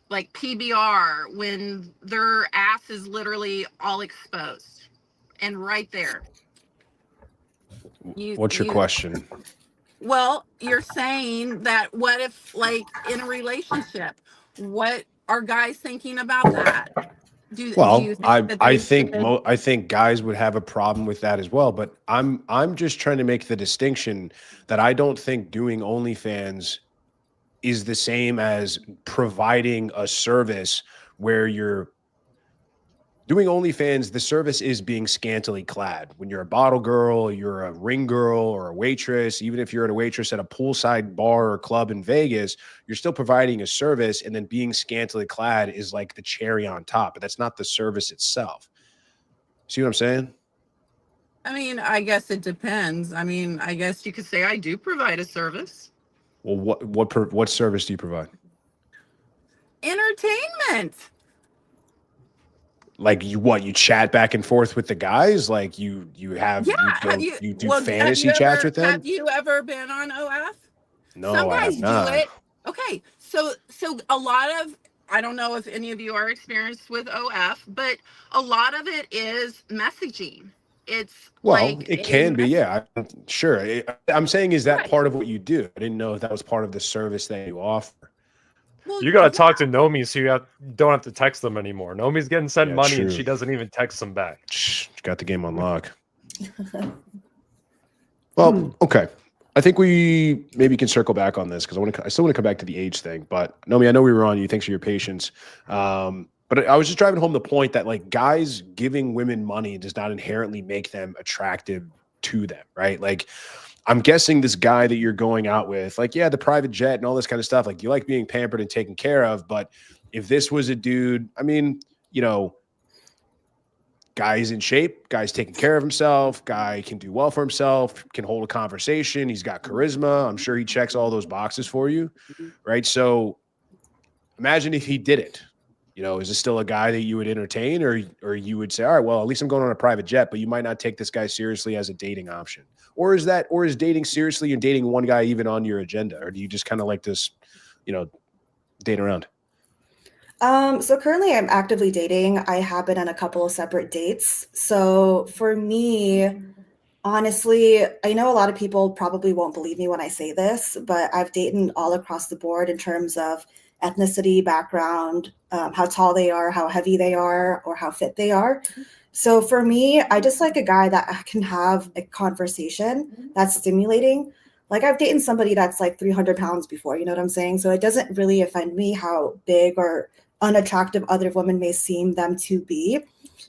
S2: PBR when their ass is literally all exposed and right there.
S1: What's your question?
S2: Well, you're saying that what if like in a relationship, what are guys thinking about that? Do you think that
S1: I
S2: they
S1: think
S2: should-
S1: I think guys would have a problem with that as well. But I'm just trying to make the distinction that I don't think doing OnlyFans is the same as providing a service where you're doing OnlyFans. The service is being scantily clad. When you're a bottle girl, you're a ring girl or a waitress, even if you're a waitress at a poolside bar or club in Vegas, you're still providing a service, and then being scantily clad is like the cherry on top, but that's not the service itself. See what I'm saying?
S2: I mean, I guess it depends. I mean, I guess you could say I do provide a service.
S1: Well, what service do you provide?
S2: Entertainment.
S1: Like you chat back and forth with the guys? Like you have you do fantasy chats with them?
S2: Have you ever been on OF?
S1: No,
S2: Some
S1: I
S2: guys
S1: have not.
S2: do it. Okay, so a lot of, I don't know if any of you are experienced with OF, but a lot of it is messaging. It's like
S1: it can be, yeah. Sure. I'm saying, is that part of what you do? I didn't know if that was part of the service that you offer.
S2: Well,
S7: You gotta talk to Nomi so you don't have to text them anymore. Nomi's getting sent money and
S1: true.
S7: she doesn't even text them back.
S1: Shh, got the game on lock. Well, okay. I think we maybe can circle back on this because I still want to come back to the age thing. But Nomi, I know we were on you. Thanks for your patience. But I was just driving home the point that like guys giving women money does not inherently make them attractive to them, right? Like I'm guessing this guy that you're going out with, like, yeah, the private jet and all this kind of stuff, like you like being pampered and taken care of. But if this was a dude, I mean, you know, guy's in shape, guy's taking care of himself, guy can do well for himself, can hold a conversation, he's got charisma. I'm sure he checks all those boxes for you, right? So imagine if he did it. You know, is this still a guy that you would entertain, or you would say, all right, well, at least I'm going on a private jet, but you might not take this guy seriously as a dating option? Or is dating seriously and dating one guy even on your agenda? Or do you just kind of like this, you know, date around?
S4: So currently I'm actively dating. I have been on a couple of separate dates. So for me, honestly, I know a lot of people probably won't believe me when I say this, but I've dated all across the board in terms of ethnicity, background, how tall they are, how heavy they are, or how fit they are. So for me, I just like a guy that can have a conversation that's stimulating. Like I've dated somebody that's like 300 pounds before, you know what I'm saying? So it doesn't really offend me how big or unattractive other women may seem them to be.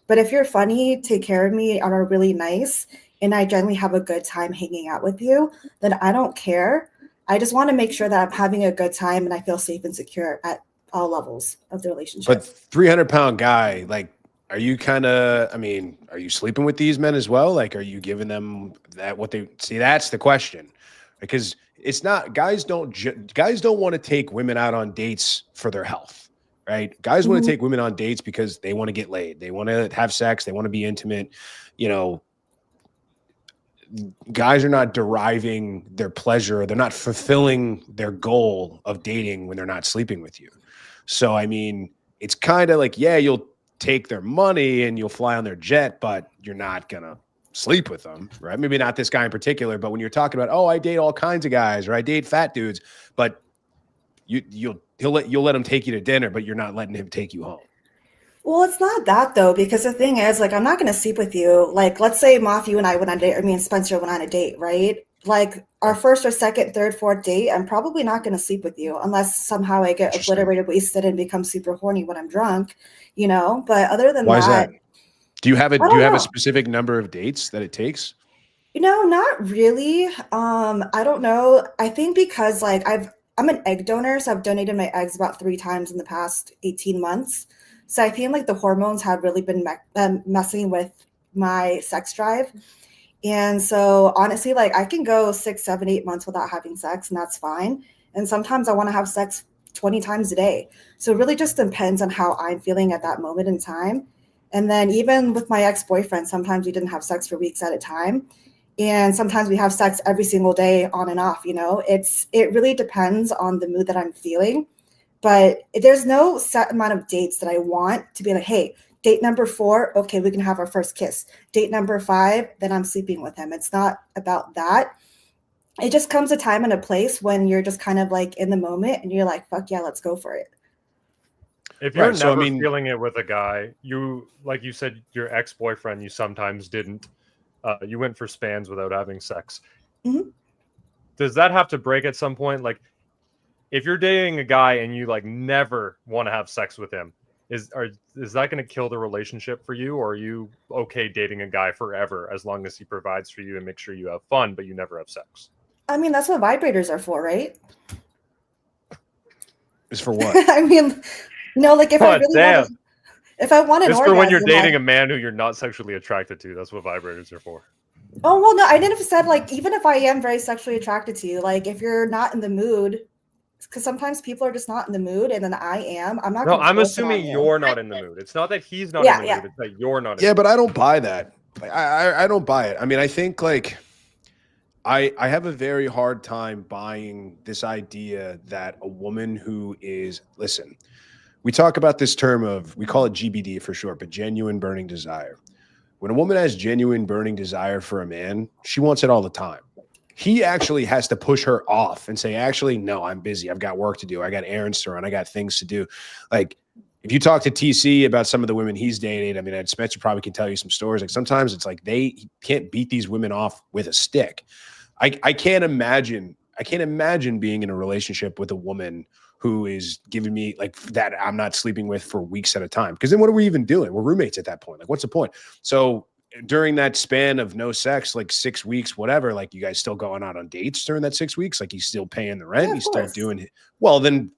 S4: But if you're funny, take care of me, and are really nice, and I generally have a good time hanging out with you, then I don't care. I just want to make sure that I'm having a good time and I feel safe and secure at all levels of the relationship.
S1: But 300-pound guy, like, are you are you sleeping with these men as well? Like, are you giving them what they see? That's the question, because it's not, guys don't want to take women out on dates for their health, right? Guys want to take women on dates because they want to get laid. They want to have sex. They want to be intimate. You know, guys are not deriving their pleasure. They're not fulfilling their goal of dating when they're not sleeping with you. So, I mean, it's kind of like, yeah, you'll take their money and you'll fly on their jet, but you're not going to sleep with them, right? Maybe not this guy in particular, but when you're talking about, oh, I date all kinds of guys, or I date fat dudes, but you'll let him take you to dinner, but you're not letting him take you home.
S4: Well, it's not that though, because the thing is, like, I'm not going to sleep with you. Like, let's say Moff, you and I went on a date, or me and Spencer went on a date, right? Like our first or second, third, fourth date, I'm probably not going to sleep with you unless somehow I get obliterated, wasted, and become super horny when I'm drunk, you know? But other than
S1: Why is
S4: that,
S1: do you have a specific number of dates that it takes?
S4: you know, not really. I don't know. I think because like I'm an egg donor, so I've donated my eggs about 3 times in the past 18 months. So I feel like the hormones have really been messing with my sex drive. And so honestly, like I can go 6, 7, 8 months without having sex, and that's fine. And sometimes I want to have sex 20 times a day. So it really just depends on how I'm feeling at that moment in time. And then even with my ex-boyfriend, sometimes we didn't have sex for weeks at a time. And sometimes we have sex every single day on and off, you know. It really depends on the mood that I'm feeling. But there's no set amount of dates that I want to be like, hey, date number 4, okay, we can have our first kiss. Date number 5, then I'm sleeping with him. It's not about that. It just comes a time and a place when you're just kind of like in the moment and you're like, fuck yeah, let's go for it.
S7: If you're never feeling it with a guy, you, like you said, your ex-boyfriend, you sometimes didn't. You went for spans without having sex.
S4: Mm-hmm.
S7: Does that have to break at some point? Like, if you're dating a guy and you like never want to have sex with him, is that going to kill the relationship for you, or are you okay dating a guy forever as long as he provides for you and makes sure you have fun, but you never have sex?
S4: I mean, that's what vibrators are for, right?
S1: Is for what?
S4: I mean, no, like if I really want an orgasm,
S7: it's for when you're dating a man who you're not sexually attracted to. That's what vibrators are for.
S4: Oh, well, no, I didn't have said like, even if I am very sexually attracted to you, like if you're not in the mood, because sometimes people are just not in the mood, and then I am. I'm not.
S7: No, I'm assuming you're not in the mood. It's not that he's not in the mood. It's that you're not.
S1: Yeah, but I don't buy that. I don't buy it. I mean, I think like I have a very hard time buying this idea that a woman who is, listen, we talk about this term of, we call it GBD for short, but genuine burning desire. When a woman has genuine burning desire for a man, she wants it all the time. He actually has to push her off and say, actually, no, I'm busy. I've got work to do. I got errands to run. I got things to do. Like, if you talk to TC about some of the women he's dated, I mean, Spencer probably can tell you some stories. Like, sometimes it's like he can't beat these women off with a stick. I can't imagine being in a relationship with a woman who is giving me like that I'm not sleeping with for weeks at a time. Because then what are we even doing? We're roommates at that point. Like, what's the point? So during that span of no sex, like 6 weeks, whatever, like you guys still going out on dates during that 6 weeks? Like he's still paying the rent. Yeah, he's still doing it. Well, then.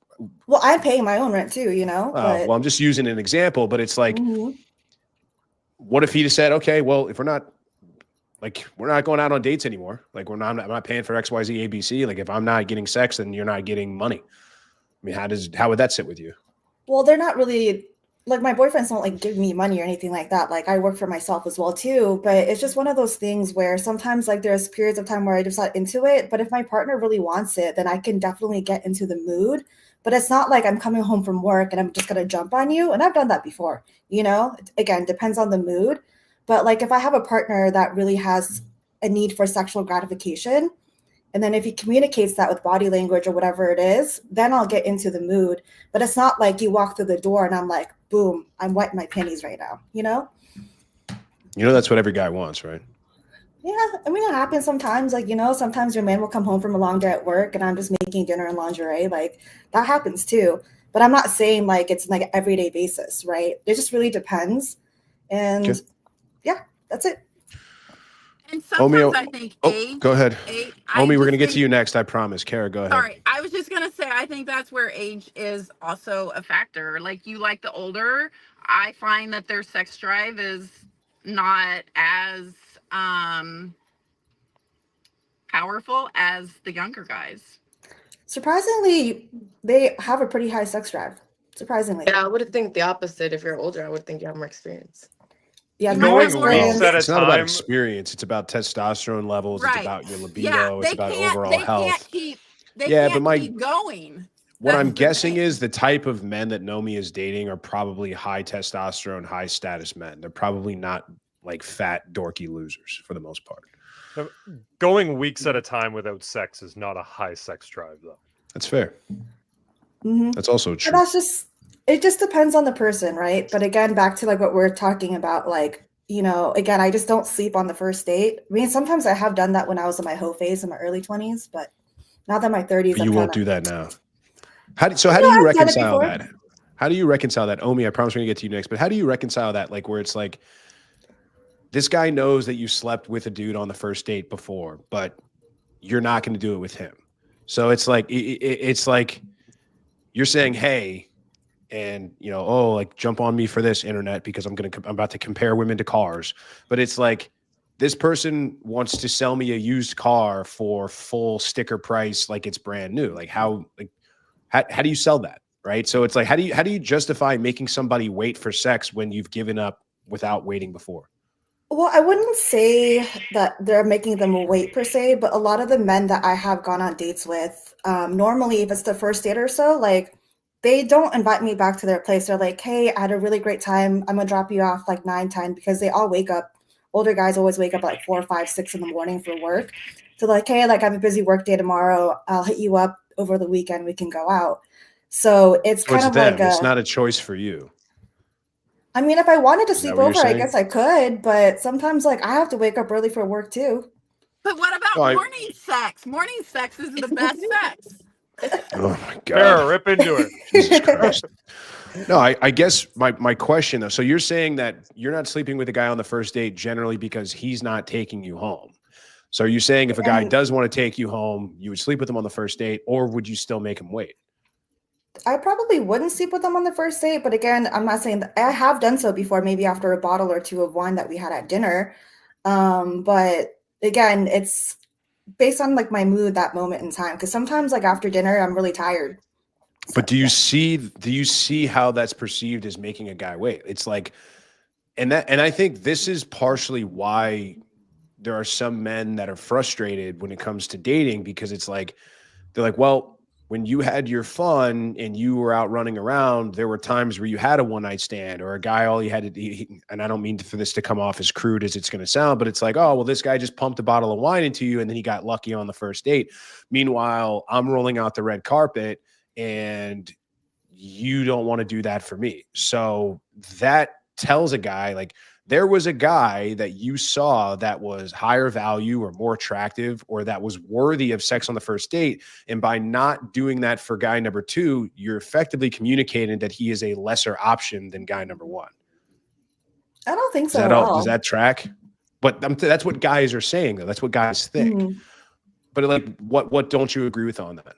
S4: Well, I'm paying my own rent too, you know.
S1: Well, I'm just using an example, but it's like, what if he just said, okay, well, if we're not going out on dates anymore. Like I'm not paying for X, Y, Z, ABC. Like if I'm not getting sex, then you're not getting money. I mean, how would that sit with you?
S4: Well, they're not really like, my boyfriends don't like give me money or anything like that. Like I work for myself as well too, but it's just one of those things where sometimes like there's periods of time where I just not into it. But if my partner really wants it, then I can definitely get into the mood. But it's not like I'm coming home from work and I'm just going to jump on you. And I've done that before, you know, again, depends on the mood. But like if I have a partner that really has a need for sexual gratification, And then if he communicates that with body language or whatever it is, then I'll get into the mood. But it's not like you walk through the door and I'm like, boom, I'm wetting my panties right now, you know?
S1: You know, that's what every guy wants, right?
S4: Yeah, I mean, it happens sometimes. Like, you know, sometimes your man will come home from a long day at work and I'm just making dinner in lingerie. Like, that happens too. But I'm not saying like it's like an everyday basis, right? It just really depends. And
S1: Okay.
S4: yeah, that's it.
S2: And sometimes
S1: Omi,
S2: I think
S1: go ahead.
S2: I
S1: Omi, we're
S2: just
S1: going to get to
S2: think-
S1: you next. I promise. Kara, go ahead.
S2: Sorry, I was just gonna say I think that's where age is also a factor. Like you like the older, I find that their sex drive is not as powerful as the younger guys.
S4: Surprisingly, they have a pretty high sex drive. Surprisingly.
S5: Yeah, I would think the opposite. If you're older, I would think you have more experience.
S4: Yeah,
S2: You
S4: more
S2: might have
S7: Going
S2: more
S4: experience.
S7: weeks at a
S1: It's not about
S7: time.
S1: experience. It's about testosterone levels. It's
S2: Right.
S1: about your
S2: Yeah,
S1: libido. It's about overall health.
S2: keep going.
S1: What
S2: That's
S1: I'm
S2: the
S1: guessing
S2: thing.
S1: is the type of men that Nomi is dating are probably high testosterone, high status men. They're probably not like fat, dorky losers for the most part.
S7: Going weeks at a time without sex is not a high sex drive, though.
S1: That's fair.
S4: Mm-hmm.
S1: That's also true.
S4: But it just depends on the person, right? But again, back to like what we're talking about, like, you know, again, I just don't sleep on the first date. I mean, sometimes I have done that when I was in my hoe phase in my early 20s, but now that I'm in my 30s,
S1: But you won't do that now. How do you
S4: I've done it
S1: reconcile
S4: before.
S1: that? How do you reconcile that? Omi, I promise we're gonna get to you next, but how do you reconcile that? Like where it's like this guy knows that you slept with a dude on the first date before, but you're not going to do it with him. So it's like it's like you're saying, "Hey," and you know, "Oh, like jump on me for this internet because I'm about to compare women to cars." But it's like this person wants to sell me a used car for full sticker price, like it's brand new. Like how do you sell that, right? So it's like how do you justify making somebody wait for sex when you've given up without waiting before?
S4: Well, I wouldn't say that they're making them wait per se, but a lot of the men that I have gone on dates with, normally if it's the first date or so, like they don't invite me back to their place. They're like, "Hey, I had a really great time. I'm gonna drop you off like 9, 10," because they all wake up. Older guys always wake up like 4, 5, 6 in the morning for work. So like, "Hey, like I have a busy work day tomorrow. I'll hit you up over the weekend. We can go out." So it's
S1: So
S4: kind
S1: it's
S4: of
S1: them.
S4: like
S1: It's not a choice for you.
S4: I mean, if I wanted to
S1: Is that
S4: sleep
S1: what you're
S4: over, I
S1: saying?
S4: guess I could, but sometimes like I have to wake up early for work too.
S2: But what about
S1: No,
S2: morning sex? Morning sex is the best sex.
S1: Oh my
S7: Kara,
S1: God.
S7: rip into it.
S1: Jesus Christ. No, I guess my question though. So you're saying that you're not sleeping with a guy on the first date generally because he's not taking you home. So are you saying if a guy
S4: And
S1: does want to take you home, you would sleep with him on the first date, or would you still make him wait?
S4: I probably wouldn't sleep with them on the first date, but again, I'm not saying that I have done so before, maybe after a bottle or two of wine that we had at dinner. But again, it's based on like my mood that moment in time. Because sometimes like after dinner, I'm really tired.
S1: But
S4: So, yeah.
S1: do you see how that's perceived as making a guy wait? It's like, and I think this is partially why there are some men that are frustrated when it comes to dating because it's like they're like, well, when you had your fun and you were out running around, there were times where you had a one night stand or a guy, all he had to do, and I don't mean for this to come off as crude as it's going to sound, but it's like, oh, well, this guy just pumped a bottle of wine into you and then he got lucky on the first date. Meanwhile, I'm rolling out the red carpet and you don't want to do that for me. So that tells a guy like, there was a guy that you saw that was higher value or more attractive or that was worthy of sex on the first date. And by not doing that for guy number 2, you're effectively communicating that he is a lesser option than guy number 1.
S4: I don't think
S1: Is
S4: so
S1: that
S4: at
S1: all?
S4: all.
S1: Does that track? But that's what guys are saying, though. That's what guys think.
S4: Mhm.
S1: But like, what don't you agree with on that?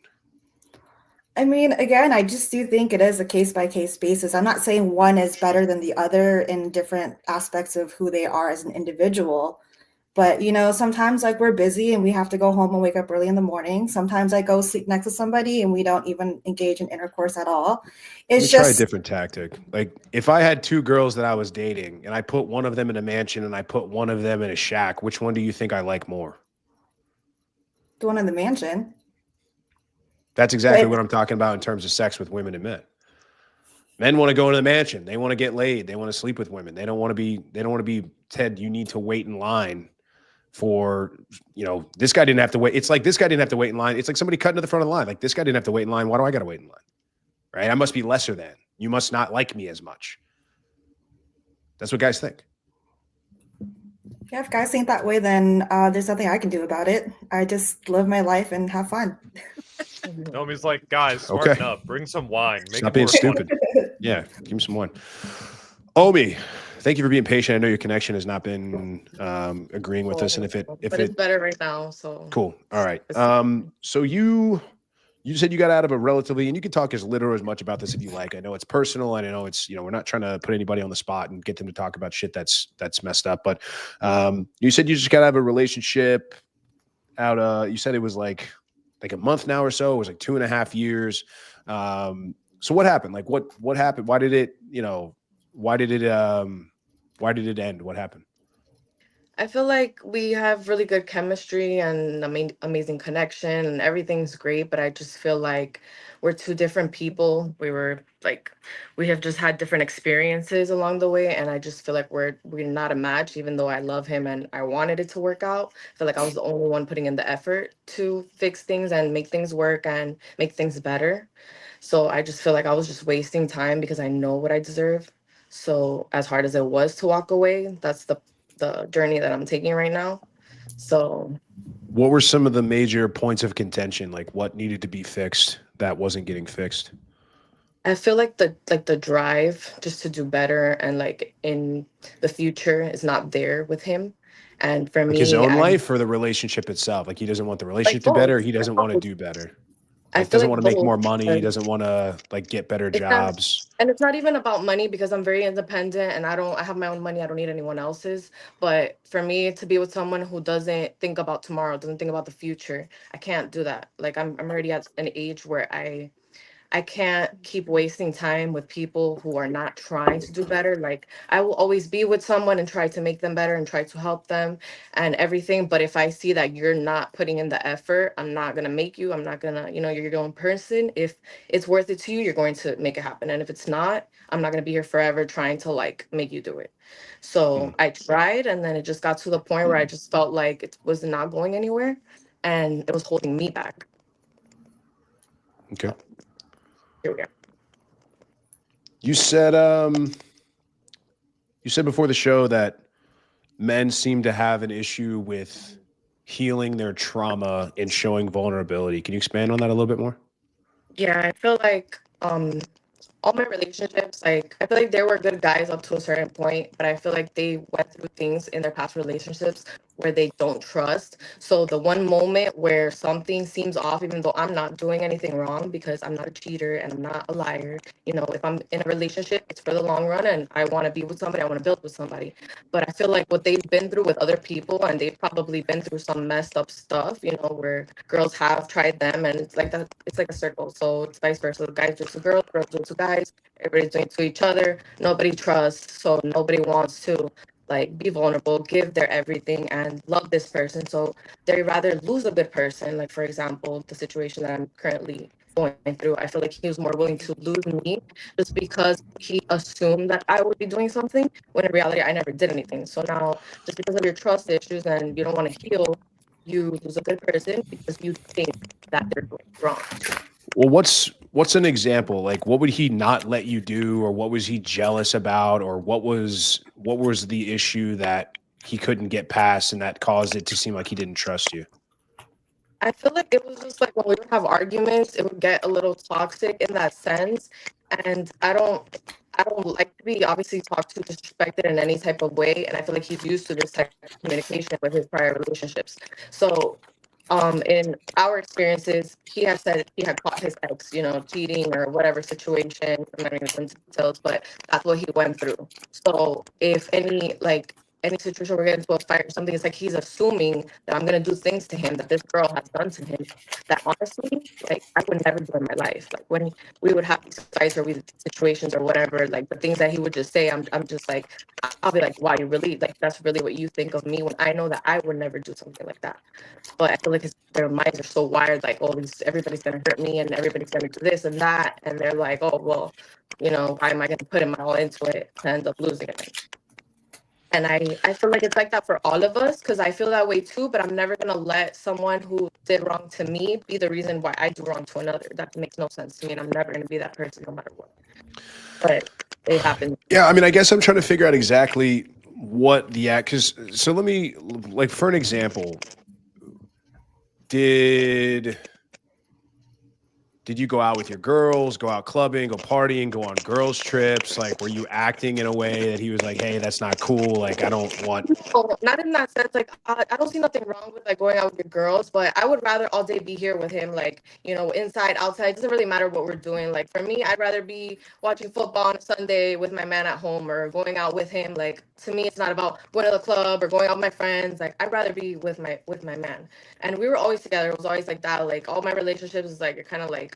S4: I mean, again, I just do think it is a case by case basis. I'm not saying one is better than the other in different aspects of who they are as an individual. But, you know, sometimes like we're busy and we have to go home and wake up early in the morning. Sometimes I go sleep next to somebody and we don't even engage in intercourse at all.
S1: Let
S4: It's
S1: me try a
S4: just,
S1: different tactic. Like if I had 2 girls that I was dating and I put one of them in a mansion and I put one of them in a shack, which one do you think I like more?
S4: the one in the mansion.
S1: That's exactly
S4: But
S1: what I'm talking about in terms of sex with women and men. Men want to go into the mansion. They want to get laid. They want to sleep with women. They don't want to be Ted, you need to wait in line for, this guy didn't have to wait. It's like this guy didn't have to wait in line. It's like somebody cutting to the front of the line. Like this guy didn't have to wait in line. Why do I got to wait in line? Right? I must be lesser than. You must not like me as much. That's what guys think.
S4: Yeah, if guys think that way, then there's nothing I can do about it. I just live my life and have fun.
S7: Nomi's like, guys, smarten up. Bring some wine. Make
S1: Stop
S7: it
S1: being
S7: more
S1: stupid.
S7: funny.
S1: Yeah, give me some wine. Omi, thank you for being patient. I know your connection has not been agreeing with us, and if
S5: it's better right now, so
S1: cool. All right. So you said you got out of a relatively, and you can talk as little or as much about this if you like. I know it's personal, and I know it's, we're not trying to put anybody on the spot and get them to talk about shit that's messed up. But you said you just got out of a relationship. You said it was like a month now or so. It was like 2.5 years. So what happened? Like what happened? Why did it end? What happened?
S5: I feel like we have really good chemistry and amazing connection and everything's great, but I just feel like we're two different people. We have just had different experiences along the way, and I just feel like we're not a match, even though I love him and I wanted it to work out. I feel like I was the only one putting in the effort to fix things and make things work and make things better. So I just feel like I was just wasting time because I know what I deserve. So as hard as it was to walk away, that's the journey that I'm taking right now. So
S1: what were some of the major points of contention? Like what needed to be fixed that wasn't getting fixed?
S5: I feel like the drive just to do better and like in the future is not there with him. And for
S1: like
S5: me,
S1: his own life or the relationship itself? Like he doesn't want the relationship to better. He doesn't want to do better.
S5: I
S1: doesn't
S5: like
S1: want to make more money. He doesn't want to like get better jobs.
S5: And it's not even about money because I'm very independent and I have my own money. I don't need anyone else's. But for me to be with someone who doesn't think about tomorrow, doesn't think about the future, I can't do that. Like I'm already at an age where I can't keep wasting time with people who are not trying to do better. Like I will always be with someone and try to make them better and try to help them and everything. But if I see that you're not putting in the effort, I'm not going to make you. I'm not going to, you're your own person. If it's worth it to you, you're going to make it happen. And if it's not, I'm not going to be here forever trying to like make you do it. So I tried, and then it just got to the point where I just felt like it was not going anywhere and it was holding me back.
S1: Okay.
S5: Here we go.
S1: You said before the show that men seem to have an issue with healing their trauma and showing vulnerability. Can you expand on that a little bit more?
S5: Yeah, I feel like all my relationships, like I feel like there were good guys up to a certain point, but I feel like they went through things in their past relationships where they don't trust. So the one moment where something seems off, even though I'm not doing anything wrong because I'm not a cheater and I'm not a liar, if I'm in a relationship, it's for the long run and I want to be with somebody, I want to build with somebody. But I feel like what they've been through with other people, and they've probably been through some messed up stuff, where girls have tried them, and it's like that, it's like a circle. So it's vice versa. The guys do it to girls do it to guys, everybody's doing it to each other. Nobody trusts, so nobody wants to like be vulnerable, give their everything and love this person. So they rather lose a good person. Like for example, the situation that I'm currently going through, I feel like he was more willing to lose me just because he assumed that I would be doing something, when in reality I never did anything. So now just because of your trust issues and you don't want to heal, you lose a good person because you think that they're doing wrong.
S1: Well, what's an example? Like, what would he not let you do, or what was he jealous about, or what was the issue that he couldn't get past and that caused it to seem like he didn't trust you?
S5: I feel like it was just like when we would have arguments, it would get a little toxic in that sense. And I don't like to be obviously talked to, disrespected in any type of way. And I feel like he's used to this type of communication with his prior relationships. So in our experiences, he had said he had caught his ex, cheating or whatever situation. I'm not even going into details, but that's what he went through. So if any situation we're getting into a fight or something, it's like he's assuming that I'm gonna do things to him that this girl has done to him that honestly, like I would never do in my life. Like when we would have these fights or situations or whatever, like the things that he would just say, I'm just like, I'll be like, wow, you really, like that's really what you think of me, when I know that I would never do something like that. But I feel like their minds are so wired, like, oh, everybody's gonna hurt me and everybody's gonna do this and that, and they're like, oh well, why am I gonna put my all into it to end up losing it? And I feel like it's like that for all of us because I feel that way too, but I'm never going to let someone who did wrong to me be the reason why I do wrong to another. That makes no sense to me, and I'm never going to be that person no matter what. But it happens.
S1: Yeah, I mean, I guess I'm trying to figure out exactly what the act, because so let me, like, for an example, did you go out with your girls, go out clubbing, go partying, go on girls trips? Like, were you acting in a way that he was like, hey, that's not cool, like, I don't want...
S5: No, not in that sense. Like, I don't see nothing wrong with like going out with your girls, but I would rather all day be here with him, like, you know, inside, outside. It doesn't really matter what we're doing. Like, for me, I'd rather be watching football on a Sunday with my man at home or going out with him. Like, to me, it's not about going to the club or going out with my friends. Like, I'd rather be with my man. And we were always together. It was always like that. Like, all my relationships is like, kind of like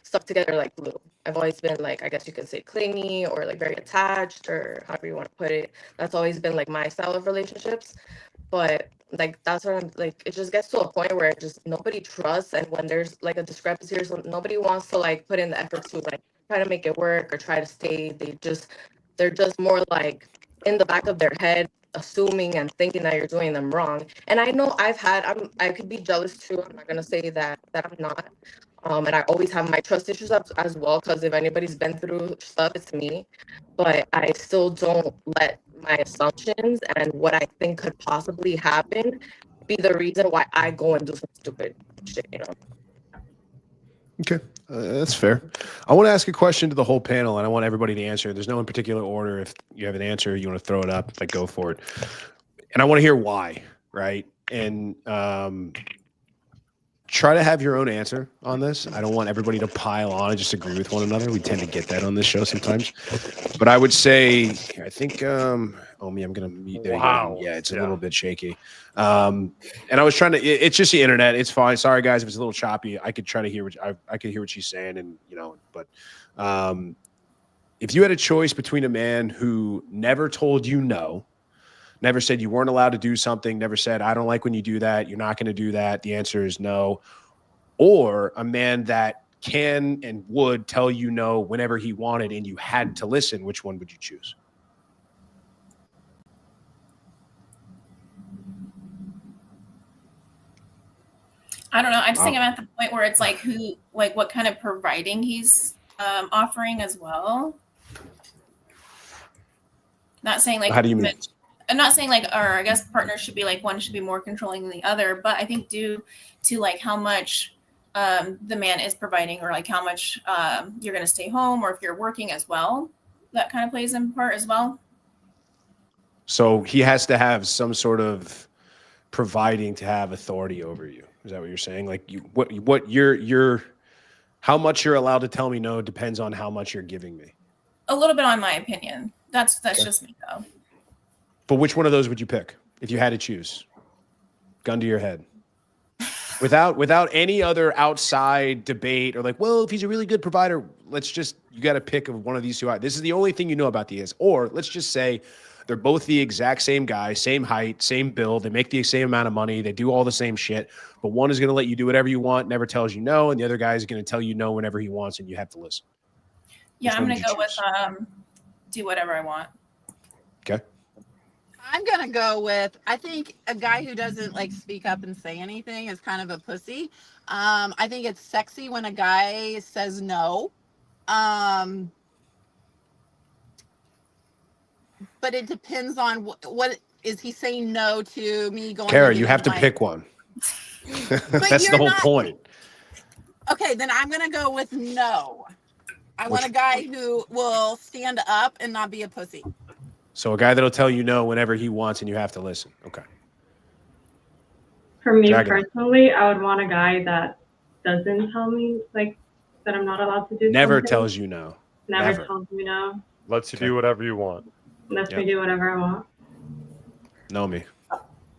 S5: stuck together like glue. I've always been like, I guess you could say clingy or like very attached or however you want to put it. That's always been like my style of relationships. But like that's what I'm like, it just gets to a point where it just nobody trusts, and when there's like a discrepancy or something, nobody wants to like put in the effort to like try to make it work or try to stay. They're just more like in the back of their head assuming and thinking that you're doing them wrong. And I know I could be jealous too. I'm not gonna say that I'm not. And I always have my trust issues up as well, because if anybody's been through stuff, it's me. But I still don't let my assumptions and what I think could possibly happen be the reason why I go and do some stupid shit, you know?
S1: Okay, that's fair. I want to ask a question to the whole panel, and I want everybody to answer. There's no in particular order. If you have an answer, you want to throw it up, like, go for it. And I want to hear why, right? And try to have your own answer on this. I don't want everybody to pile on and just agree with one another. We tend to get that on this show sometimes. But I would say, I think, I'm going to mute there.
S7: Wow.
S1: Yeah, it's a little bit shaky. And I was trying to, it's just the internet. It's fine. Sorry, guys, if it's a little choppy. I could try to hear I could hear what she's saying, and, you know, but if you had a choice between a man who never told you no, never said you weren't allowed to do something, never said, I don't like when you do that, you're not going to do that, the answer is no, or a man that can and would tell you no whenever he wanted and you had to listen, which one would you choose?
S6: I don't know. I just think I'm at the point where it's like what kind of providing he's offering as well. Not saying like,
S1: how do you mean?
S6: I'm not saying like, or I guess partners should be like, one should be more controlling than the other, but I think due to like how much the man is providing, or like how much you're going to stay home, or if you're working as well, that kind of plays in part as well.
S1: So he has to have some sort of providing to have authority over you. Is that what you're saying? Like, what you're how much you're allowed to tell me no depends on how much you're giving me.
S6: A little bit on my opinion. That's just me though.
S1: But which one of those would you pick if you had to choose? Gun to your head. Without any other outside debate or like, well, if he's a really good provider, you got to pick of one of these two. This is the only thing you know about these. Or let's just say they're both the exact same guy, same height, same build. They make the same amount of money. They do all the same shit. But one is going to let you do whatever you want, never tells you no. And the other guy is going to tell you no whenever he wants, and you have to listen.
S6: Yeah, I'm going to go with do whatever I want.
S1: Okay.
S2: I'm going to go with, I think a guy who doesn't like speak up and say anything is kind of a pussy. I think it's sexy when a guy says no. But it depends on what is he saying no to me going.
S1: Kara, you have to pick one. That's the whole point.
S2: Okay, then I'm going to go with no. I want a guy who will stand up and not be a pussy.
S1: So a guy that'll tell you no whenever he wants and you have to listen. Okay.
S3: For me personally, I would want a guy that doesn't tell me like that I'm not allowed to do
S1: Never
S3: something.
S1: tells you no.
S3: Never tells me no.
S7: Lets you do whatever you want.
S3: Lets me do whatever I want.
S1: Know me.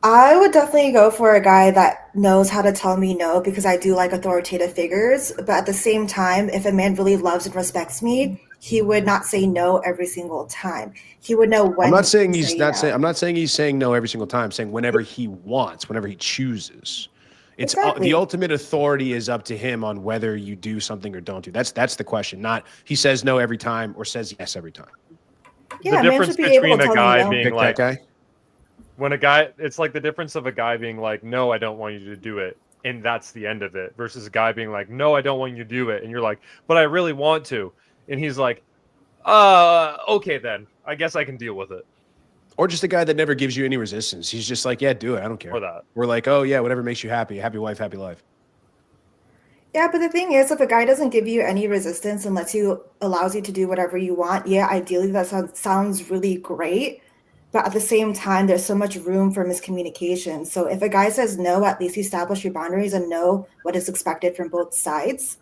S4: I would definitely go for a guy that knows how to tell me no, because I do like authoritative figures. But at the same time, if a man really loves and respects me, he would not say no every single time. He would know when.
S1: I'm not saying he's
S4: say
S1: not
S4: no.
S1: saying. I'm not saying he's saying no every single time. I'm saying whenever he wants, whenever he chooses. It's
S4: Exactly.
S1: the ultimate authority is up to him on whether you do something or don't do. That's the question. Not he says no every time or says yes every time.
S4: Yeah,
S7: the
S4: men
S7: difference
S4: should be able
S7: between
S4: to
S7: a
S4: tell me
S7: guy
S4: no.
S7: being
S1: Pick
S7: like,
S1: that guy.
S7: when a guy, it's like the difference of a guy being like, no, I don't want you to do it, and that's the end of it, versus a guy being like, no, I don't want you to do it, and you're like, but I really want to, and he's like, okay then, I guess I can deal with it.
S1: Or just a guy that never gives you any resistance. He's just like, yeah, do it. I don't care.
S7: Or that.
S1: We're like, oh yeah, whatever makes you happy. Happy wife, happy life.
S4: Yeah, but the thing is, if a guy doesn't give you any resistance and allows you to do whatever you want, yeah, ideally that sounds really great. But at the same time, there's so much room for miscommunication. So if a guy says no, at least establish your boundaries and know what is expected from both sides.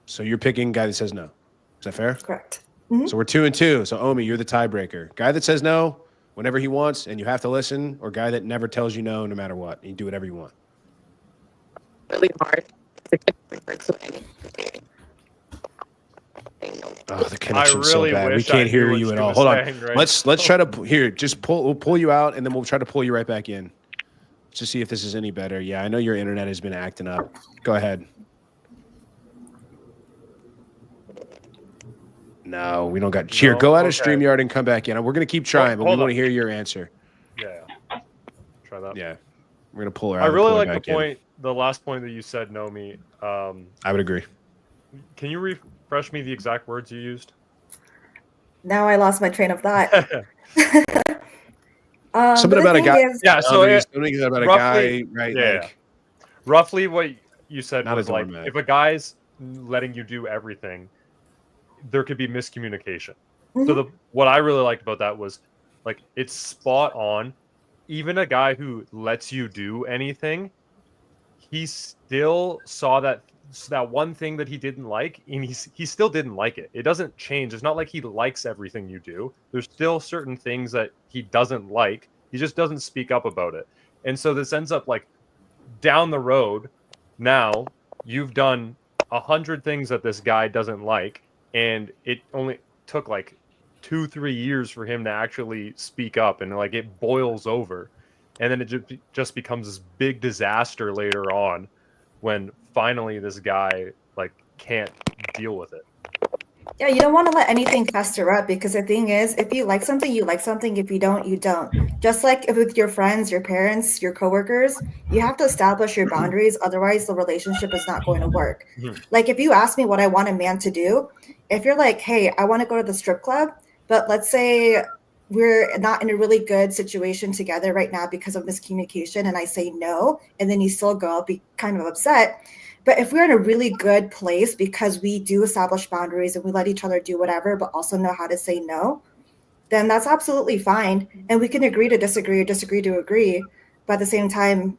S1: So you're picking a guy that says no. Is that fair?
S4: Correct.
S1: So we're 2-2. So Omi, you're the tiebreaker. Guy that says no whenever he wants and you have to listen, or guy that never tells you no matter what. And you do whatever you want.
S5: Really hard.
S1: Oh, the connection's
S7: really
S1: so bad. We
S7: wish I
S1: can't hear
S7: knew
S1: you
S7: what
S1: at
S7: she
S1: all.
S7: was
S1: Hold on.
S7: saying, right?
S1: Let's try to here. Just we'll pull you out, and then we'll try to pull you right back in. Just see if this is any better. Yeah, I know your internet has been acting up. Go ahead. No, we don't got. Here, go out of
S7: Okay.
S1: StreamYard and come back in. We're gonna keep trying, but we
S7: Hold
S1: want to
S7: on.
S1: hear your answer.
S7: Yeah. Try that.
S1: Yeah, we're gonna pull her out.
S7: I
S1: and
S7: really
S1: pull her
S7: like the
S1: back in.
S7: point, the last point that you said, Nomi.
S1: I would agree.
S7: Can you refresh me the exact words you used?
S4: Now I lost my train of thought.
S1: Something
S4: but the
S1: about a
S4: thing
S1: guy.
S4: is-
S7: Yeah, so
S1: something about a
S7: roughly-
S1: guy, right?
S7: yeah.
S1: Like,
S7: roughly what you said
S1: Not
S7: was
S1: a
S7: like,
S1: doormat.
S7: if a guy's letting you do everything, there could be miscommunication. So what I really liked about that was, like, it's spot on. Even a guy who lets you do anything, he still saw that one thing that he didn't like, and he still didn't like it. It doesn't change. It's not like he likes everything you do. There's still certain things that he doesn't like. He just doesn't speak up about it. And so this ends up like down the road. Now you've done 100 things that this guy doesn't like, and it only took like 2-3 years for him to actually speak up, and like it boils over, and then it just becomes this big disaster later on when finally this guy like can't deal with it.
S4: Yeah, you don't want to let anything fester up, because the thing is, if you like something, you like something. If you don't, you don't. Just like with your friends, your parents, your coworkers, you have to establish your boundaries. Otherwise, the relationship is not going to work. Like if you ask me what I want a man to do, if you're like, hey, I want to go to the strip club, but let's say we're not in a really good situation together right now because of miscommunication, and I say no, and then you still go, I'll be kind of upset. But if we're in a really good place because we do establish boundaries and we let each other do whatever, but also know how to say no, then that's absolutely fine. And we can agree to disagree or disagree to agree. But at the same time,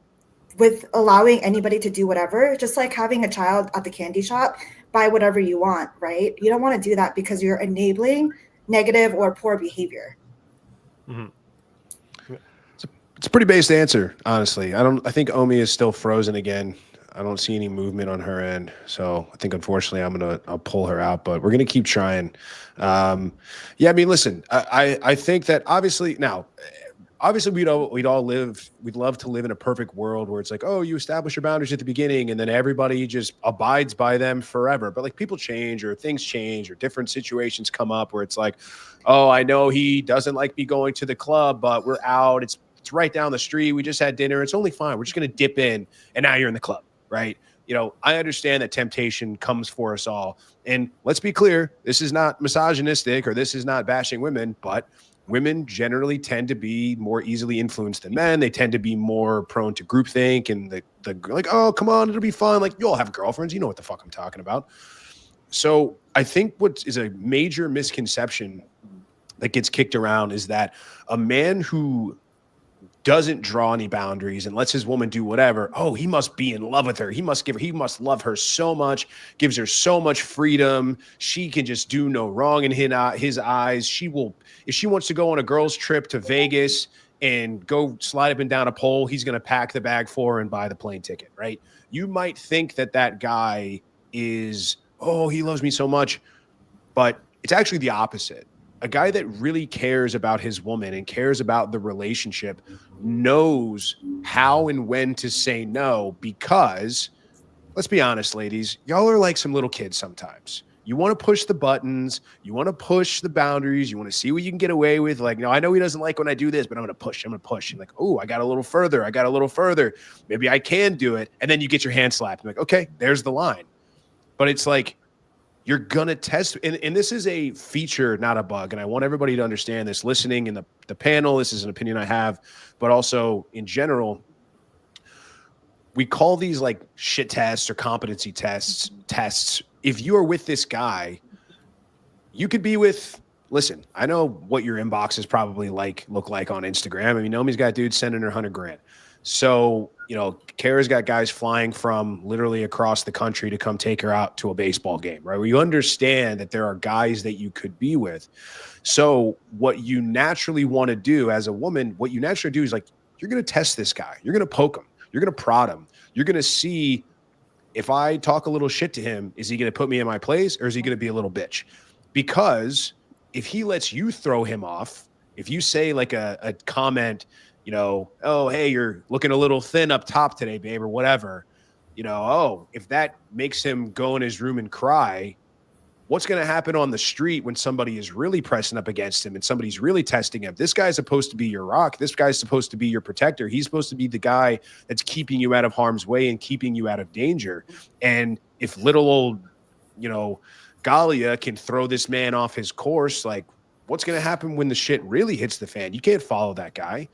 S4: with allowing anybody to do whatever, just like having a child at the candy shop, buy whatever you want, right? You don't want to do that because you're enabling negative or poor behavior.
S1: it's a pretty based answer, honestly. I think Omi is still frozen again. I don't see any movement on her end, so I think unfortunately I'll pull her out, but we're gonna keep trying. Yeah, I mean, listen, I think that obviously we'd love to live in a perfect world where it's like, oh, you establish your boundaries at the beginning and then everybody just abides by them forever. But like people change or things change or different situations come up where it's like, oh, I know he doesn't like me going to the club, but we're out. It's right down the street. We just had dinner. It's only fine. We're just gonna dip in, and now you're in the club. Right. You know, I understand that temptation comes for us all. And let's be clear, this is not misogynistic or this is not bashing women, but women generally tend to be more easily influenced than men. They tend to be more prone to groupthink and the like, oh, come on, it'll be fun. Like, you all have girlfriends. You know what the fuck I'm talking about. So I think what is a major misconception that gets kicked around is that a man who doesn't draw any boundaries and lets his woman do whatever, oh, he must be in love with her. He must love her so much, gives her so much freedom. She can just do no wrong in his eyes. If she wants to go on a girl's trip to Vegas and go slide up and down a pole, he's going to pack the bag for her and buy the plane ticket, right? You might think that guy is, oh, he loves me so much, but it's actually the opposite. A guy that really cares about his woman and cares about the relationship knows how and when to say no, because let's be honest, ladies, y'all are like some little kids sometimes. You want to push the buttons. You want to push the boundaries. You want to see what you can get away with. Like, no, I know he doesn't like when I do this, but I'm going to push. I'm going to push. And like, oh, I got a little further. I got a little further. Maybe I can do it. And then you get your hand slapped. I'm like, okay, there's the line. But it's like, you're going to test. And this is a feature, not a bug. And I want everybody to understand this listening in the panel. This is an opinion I have, but also in general, we call these like shit tests or competency tests. If you are with this guy, you could be with, listen, I know what your inbox is probably look like on Instagram. I mean, Nomi's got dudes sending her $100,000. So, you know, Kara's got guys flying from literally across the country to come take her out to a baseball game, right? Where you understand that there are guys that you could be with. So what you naturally want to do as a woman, what you naturally do is like, you're going to test this guy. You're going to poke him. You're going to prod him. You're going to see if I talk a little shit to him, is he going to put me in my place or is he going to be a little bitch? Because if he lets you throw him off, if you say like a comment, you know, oh, hey, you're looking a little thin up top today, babe, or whatever, you know, oh, if that makes him go in his room and cry, what's going to happen on the street when somebody is really pressing up against him and somebody's really testing him? This guy's supposed to be your rock. This guy's supposed to be your protector. He's supposed to be the guy that's keeping you out of harm's way and keeping you out of danger. And if little old, you know, Galia can throw this man off his course, like what's going to happen when the shit really hits the fan? You can't follow that guy.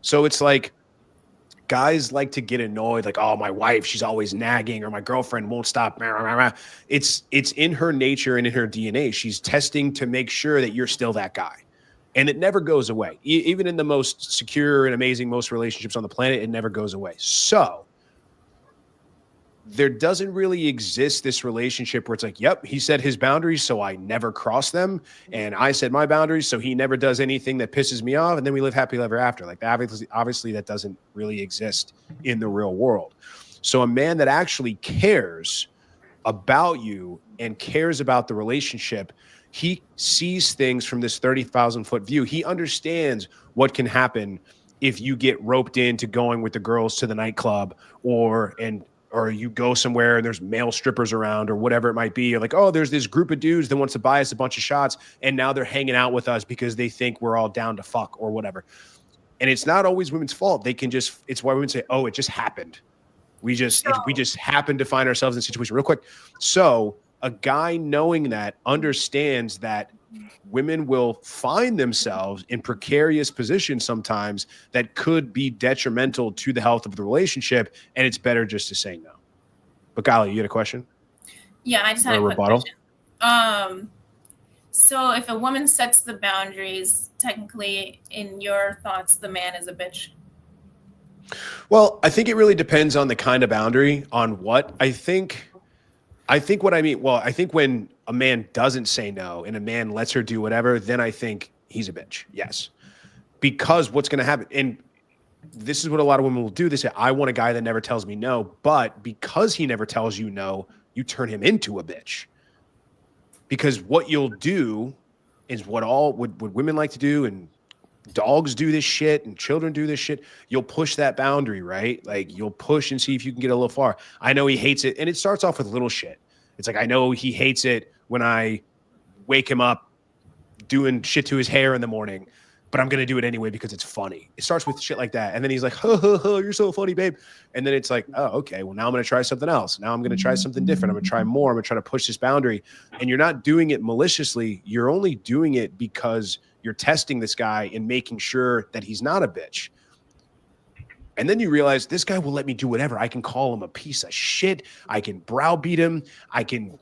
S1: So it's like, guys like to get annoyed, like, oh, my wife, she's always nagging, or my girlfriend won't stop. It's in her nature and in her DNA. She's testing to make sure that you're still that guy. And it never goes away. Even in the most secure and amazing, most relationships on the planet, it never goes away. So there doesn't really exist this relationship where it's like, yep, he set his boundaries, so I never cross them. And I set my boundaries, so he never does anything that pisses me off. And then we live happily ever after. Like, obviously that doesn't really exist in the real world. So a man that actually cares about you and cares about the relationship, he sees things from this 30,000 foot view. He understands what can happen if you get roped into going with the girls to the nightclub or you go somewhere and there's male strippers around or whatever it might be. You're like, oh, there's this group of dudes that wants to buy us a bunch of shots, and now they're hanging out with us because they think we're all down to fuck or whatever. And it's not always women's fault. It's why women say, oh, it just happened. We just happened to find ourselves in a situation real quick. So a guy knowing that understands that women will find themselves in precarious positions sometimes that could be detrimental to the health of the relationship, and it's better just to say no. But Gali, you had a question?
S6: Yeah, I just had a quick
S1: rebuttal.
S6: Question. So if a woman sets the boundaries, technically, in your thoughts, the man is a bitch.
S1: Well, I think it really depends on the kind of boundary, on what. I think what I mean, well, I think when a man doesn't say no and a man lets her do whatever, then I think he's a bitch. Yes. Because what's going to happen, and this is what a lot of women will do. They say, I want a guy that never tells me no, but because he never tells you no, you turn him into a bitch. Because what you'll do is what women like to do, and dogs do this shit and children do this shit. You'll push that boundary, right? Like you'll push and see if you can get a little far. I know he hates it. And it starts off with little shit. It's like, I know he hates it when I wake him up doing shit to his hair in the morning, but I'm going to do it anyway because it's funny. It starts with shit like that. And then he's like, you're so funny, babe. And then it's like, oh, okay, well, now I'm going to try something else. Now I'm going to try something different. I'm going to try more. I'm going to try to push this boundary. And you're not doing it maliciously. You're only doing it because you're testing this guy and making sure that he's not a bitch. And then you realize this guy will let me do whatever. I can call him a piece of shit. I can browbeat him. I can,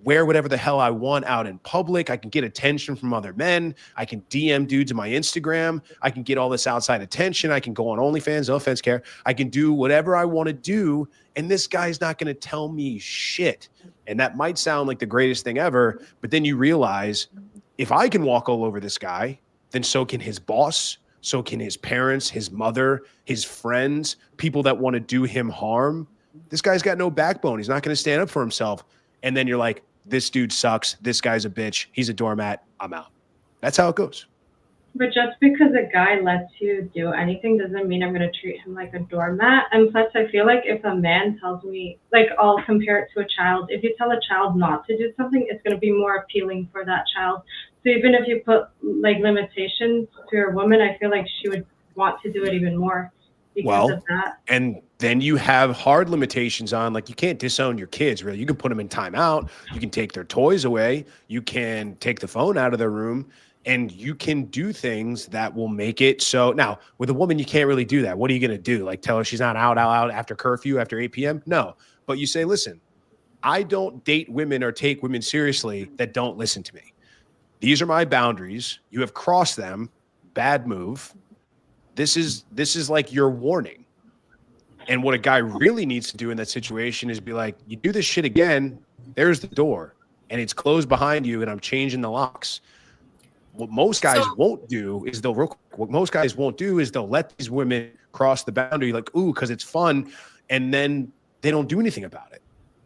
S1: wear whatever the hell I want out in public. I can get attention from other men. I can DM dudes to my Instagram. I can get all this outside attention. I can go on OnlyFans, no offense, care. I can do whatever I want to do. And this guy's not going to tell me shit. And that might sound like the greatest thing ever. But then you realize if I can walk all over this guy, then so can his boss. So can his parents, his mother, his friends, people that want to do him harm. This guy's got no backbone. He's not going to stand up for himself. And then you're like, this dude sucks. This guy's a bitch. He's a doormat. I'm out. That's how it goes.
S3: But just because a guy lets you do anything doesn't mean I'm going to treat him like a doormat. And plus, I feel like if a man tells me, like, I'll compare it to a child. If you tell a child not to do something, it's going to be more appealing for that child. So even if you put, like, limitations to your woman, I feel like she would want to do it even more because of that.
S1: And then you have hard limitations on, like, you can't disown your kids, really. You can put them in timeout. You can take their toys away. You can take the phone out of their room. And you can do things that will make it so. Now, with a woman, you can't really do that. What are you going to do? Like, tell her she's not out after curfew, after 8 p.m.? No. But you say, listen, I don't date women or take women seriously that don't listen to me. These are my boundaries. You have crossed them. Bad move. This is like your warning. And what a guy really needs to do in that situation is be like, you do this shit again, there's the door. And it's closed behind you, and I'm changing the locks. What most guys won't do is they'll let these women cross the boundary, like, ooh, because it's fun, and then they don't do anything about it.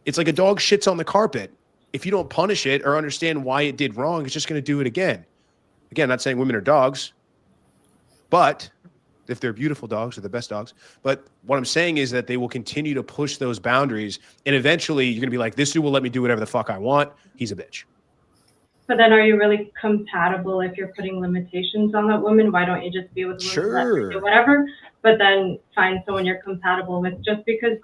S1: It's like a dog shits on the carpet. If you don't punish it or understand why it did wrong, it's just going to do it again. Again, not saying women are dogs, but if they're beautiful dogs, they're the best dogs. But what I'm saying is that they will continue to push those boundaries, and eventually you're going to be like, this dude will let me do whatever the fuck I want. He's a bitch.
S3: But then are you really compatible if you're putting limitations on that woman? Why don't you just be with a woman that lets you do whatever, but then find someone you're compatible with? Just because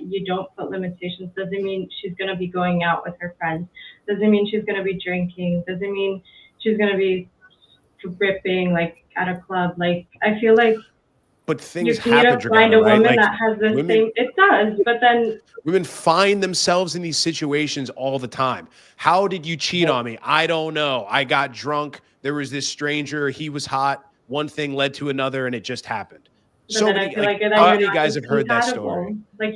S3: you don't put limitations doesn't mean she's going to be going out with her friends. Doesn't mean she's going to be drinking. Doesn't mean she's going to be ripping, like, at a club. Like, I feel like
S1: but things
S3: you need
S1: happen,
S3: to find a
S1: right?
S3: woman
S1: Like,
S3: that has the same. It does, but then
S1: women find themselves in these situations all the time. How did you cheat on me? I don't know. I got drunk. There was this stranger. He was hot. One thing led to another, and it just happened.
S3: So many,
S1: how many guys have heard that story?
S3: Like,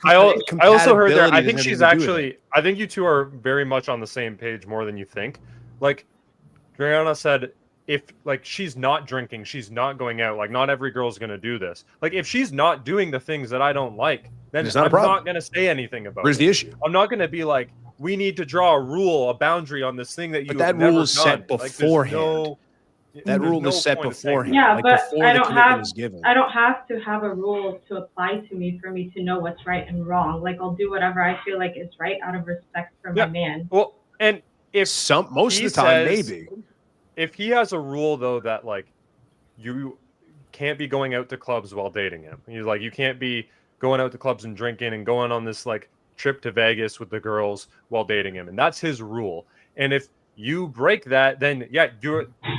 S7: I also heard there. I think
S1: compatibility
S7: she's
S1: doesn't have anything to do with
S7: actually. I think you two are very much on the same page more than you think. Like, Brianna said, if, like, she's not drinking, she's not going out. Like, not every girl's gonna do this. Like, if she's not doing the things that I don't like, then
S1: It's not a
S7: I'm
S1: problem.
S7: not gonna say anything about
S1: Where's
S7: it.
S1: the issue?
S7: I'm not gonna be like, we need to draw a rule, a boundary on this thing that you.
S1: But that rule is set beforehand. That rule is set beforehand.
S3: Yeah,
S1: like,
S3: but
S1: before
S3: I
S1: the
S3: don't
S1: commitment
S3: have
S1: is given.
S3: I don't have to have a rule to apply to me for me to know what's right and wrong. Like, I'll do whatever I feel like is right out of respect for my man.
S7: Well, and if
S1: most of the time, maybe.
S7: If he has a rule, though, that, like, you can't be going out to clubs while dating him. He's like, you can't be going out to clubs and drinking and going on this, like, trip to Vegas with the girls while dating him. And that's his rule. And if you break that, then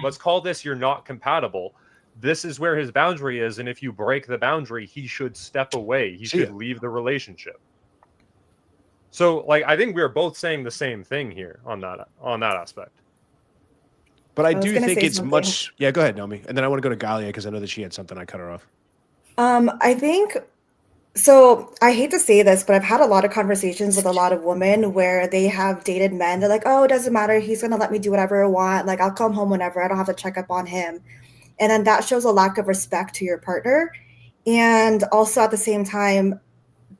S7: let's call this, you're not compatible. This is where his boundary is. And if you break the boundary, he should step away. He should leave the relationship. So, like, I think we're both saying the same thing here on that aspect.
S1: But I do think it's much. Yeah, go ahead, Naomi. And then I want to go to Galia because I know that she had something. I cut her off.
S4: I think so. I hate to say this, but I've had a lot of conversations with a lot of women where they have dated men. They're like, oh, it doesn't matter. He's going to let me do whatever I want. Like, I'll come home whenever. I don't have to check up on him. And then that shows a lack of respect to your partner. And also at the same time,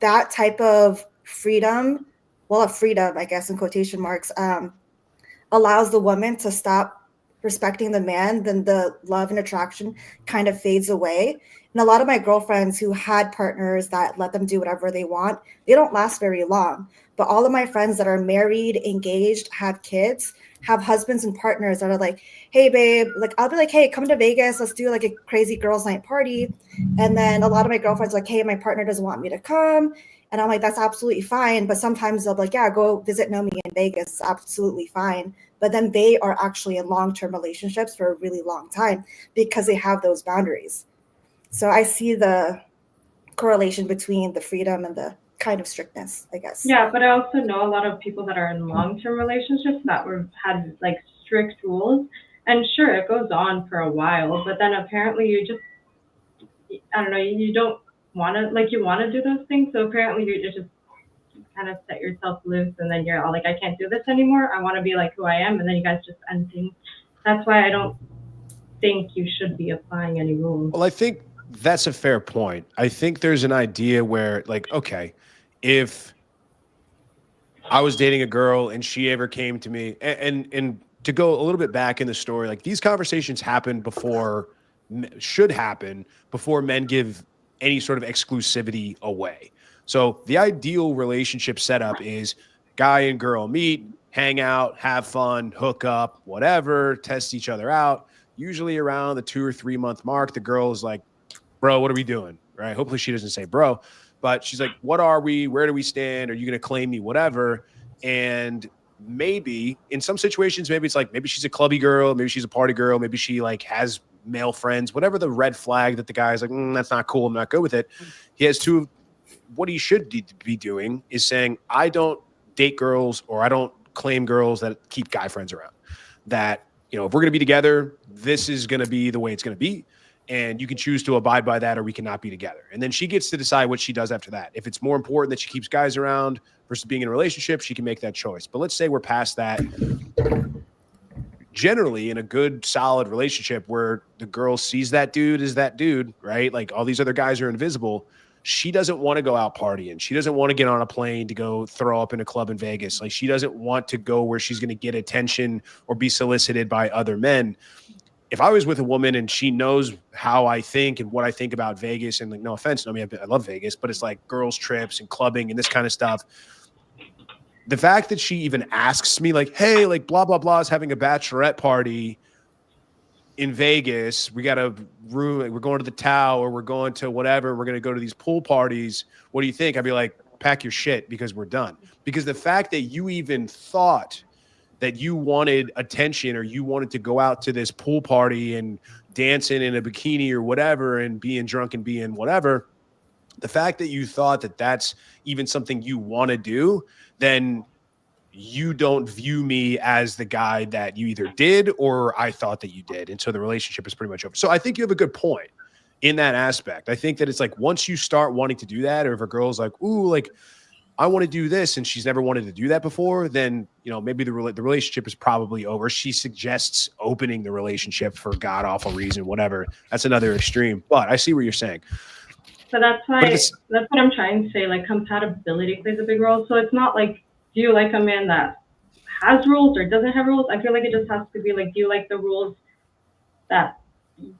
S4: that type of freedom, I guess, in quotation marks, allows the woman to stop respecting the man, then the love and attraction kind of fades away. And a lot of my girlfriends who had partners that let them do whatever they want, they don't last very long. But all of my friends that are married, engaged, have kids, have husbands and partners that are like, hey, babe, like, I'll be like, hey, come to Vegas. Let's do like a crazy girls' night party. And then a lot of my girlfriends are like, hey, my partner doesn't want me to come. And I'm like, that's absolutely fine. But sometimes they'll be like, yeah, go visit Naomi in Vegas. It's absolutely fine. But then they are actually in long-term relationships for a really long time because they have those boundaries. So I see the correlation between the freedom and the kind of strictness, I guess.
S3: Yeah, but I also know a lot of people that are in long-term relationships that had like strict rules. And sure, it goes on for a while, but then apparently you just, I don't know, you don't want to, like, you want to do those things. So apparently you just kind of set yourself loose, and then you're all like, I can't do this anymore. I want to be like who I am. And then you guys just end things. That's why I don't think you should be applying any rules.
S1: Well, I think that's a fair point. I think there's an idea where, like, okay, if I was dating a girl and she ever came to me, and to go a little bit back in the story, like these conversations happen before, should happen before men give any sort of exclusivity away. So the ideal relationship setup is guy and girl meet, hang out, have fun, hook up, whatever, test each other out. Usually around the 2 or 3 month mark, the girl is like, bro, what are we doing? Right. Hopefully she doesn't say bro, but she's like, what are we? Where do we stand? Are you going to claim me? Whatever. And maybe in some situations, maybe it's like, maybe she's a clubby girl. Maybe she's a party girl. Maybe she like has male friends, whatever the red flag that the guy's like, that's not cool. I'm not good with it. He has two. What he should be doing is saying, I don't date girls or I don't claim girls that keep guy friends around. That, if we're going to be together, this is going to be the way it's going to be. And you can choose to abide by that or we cannot be together. And then she gets to decide what she does after that. If it's more important that she keeps guys around versus being in a relationship, she can make that choice. But let's say we're past that. Generally, in a good, solid relationship where the girl sees that dude as that dude, right? Like all these other guys are invisible. She doesn't want to go out partying. She doesn't want to get on a plane to go throw up in a club in Vegas. Like she doesn't want to go where she's going to get attention or be solicited by other men. If I was with a woman and she knows how I think and what I think about Vegas, and like, no offense, I mean, I love Vegas, but it's like girls trips and clubbing and this kind of stuff. The fact that she even asks me like, hey, like blah, blah, blah is having a bachelorette party in Vegas. We got a room. Like, we're going to the Tao or we're going to whatever. We're going to go to these pool parties. What do you think? I'd be like, pack your shit because we're done. Because the fact that you even thought that you wanted attention or you wanted to go out to this pool party and dancing in a bikini or whatever and being drunk and being whatever, the fact that you thought that that's even something you want to do, then you don't view me as the guy that you either did or I thought that you did. And so the relationship is pretty much over. So I think you have a good point in that aspect. I think that it's like once you start wanting to do that, or if a girl's like, ooh, like I want to do this and she's never wanted to do that before, then, maybe the relationship is probably over. She suggests opening the relationship for god awful reason, whatever. That's another extreme, but I see what you're saying.
S3: So that's what I'm trying to say. Like compatibility plays a big role. So it's not like, do you like a man that has rules or doesn't have rules? I feel like it just has to be like, do you like the rules that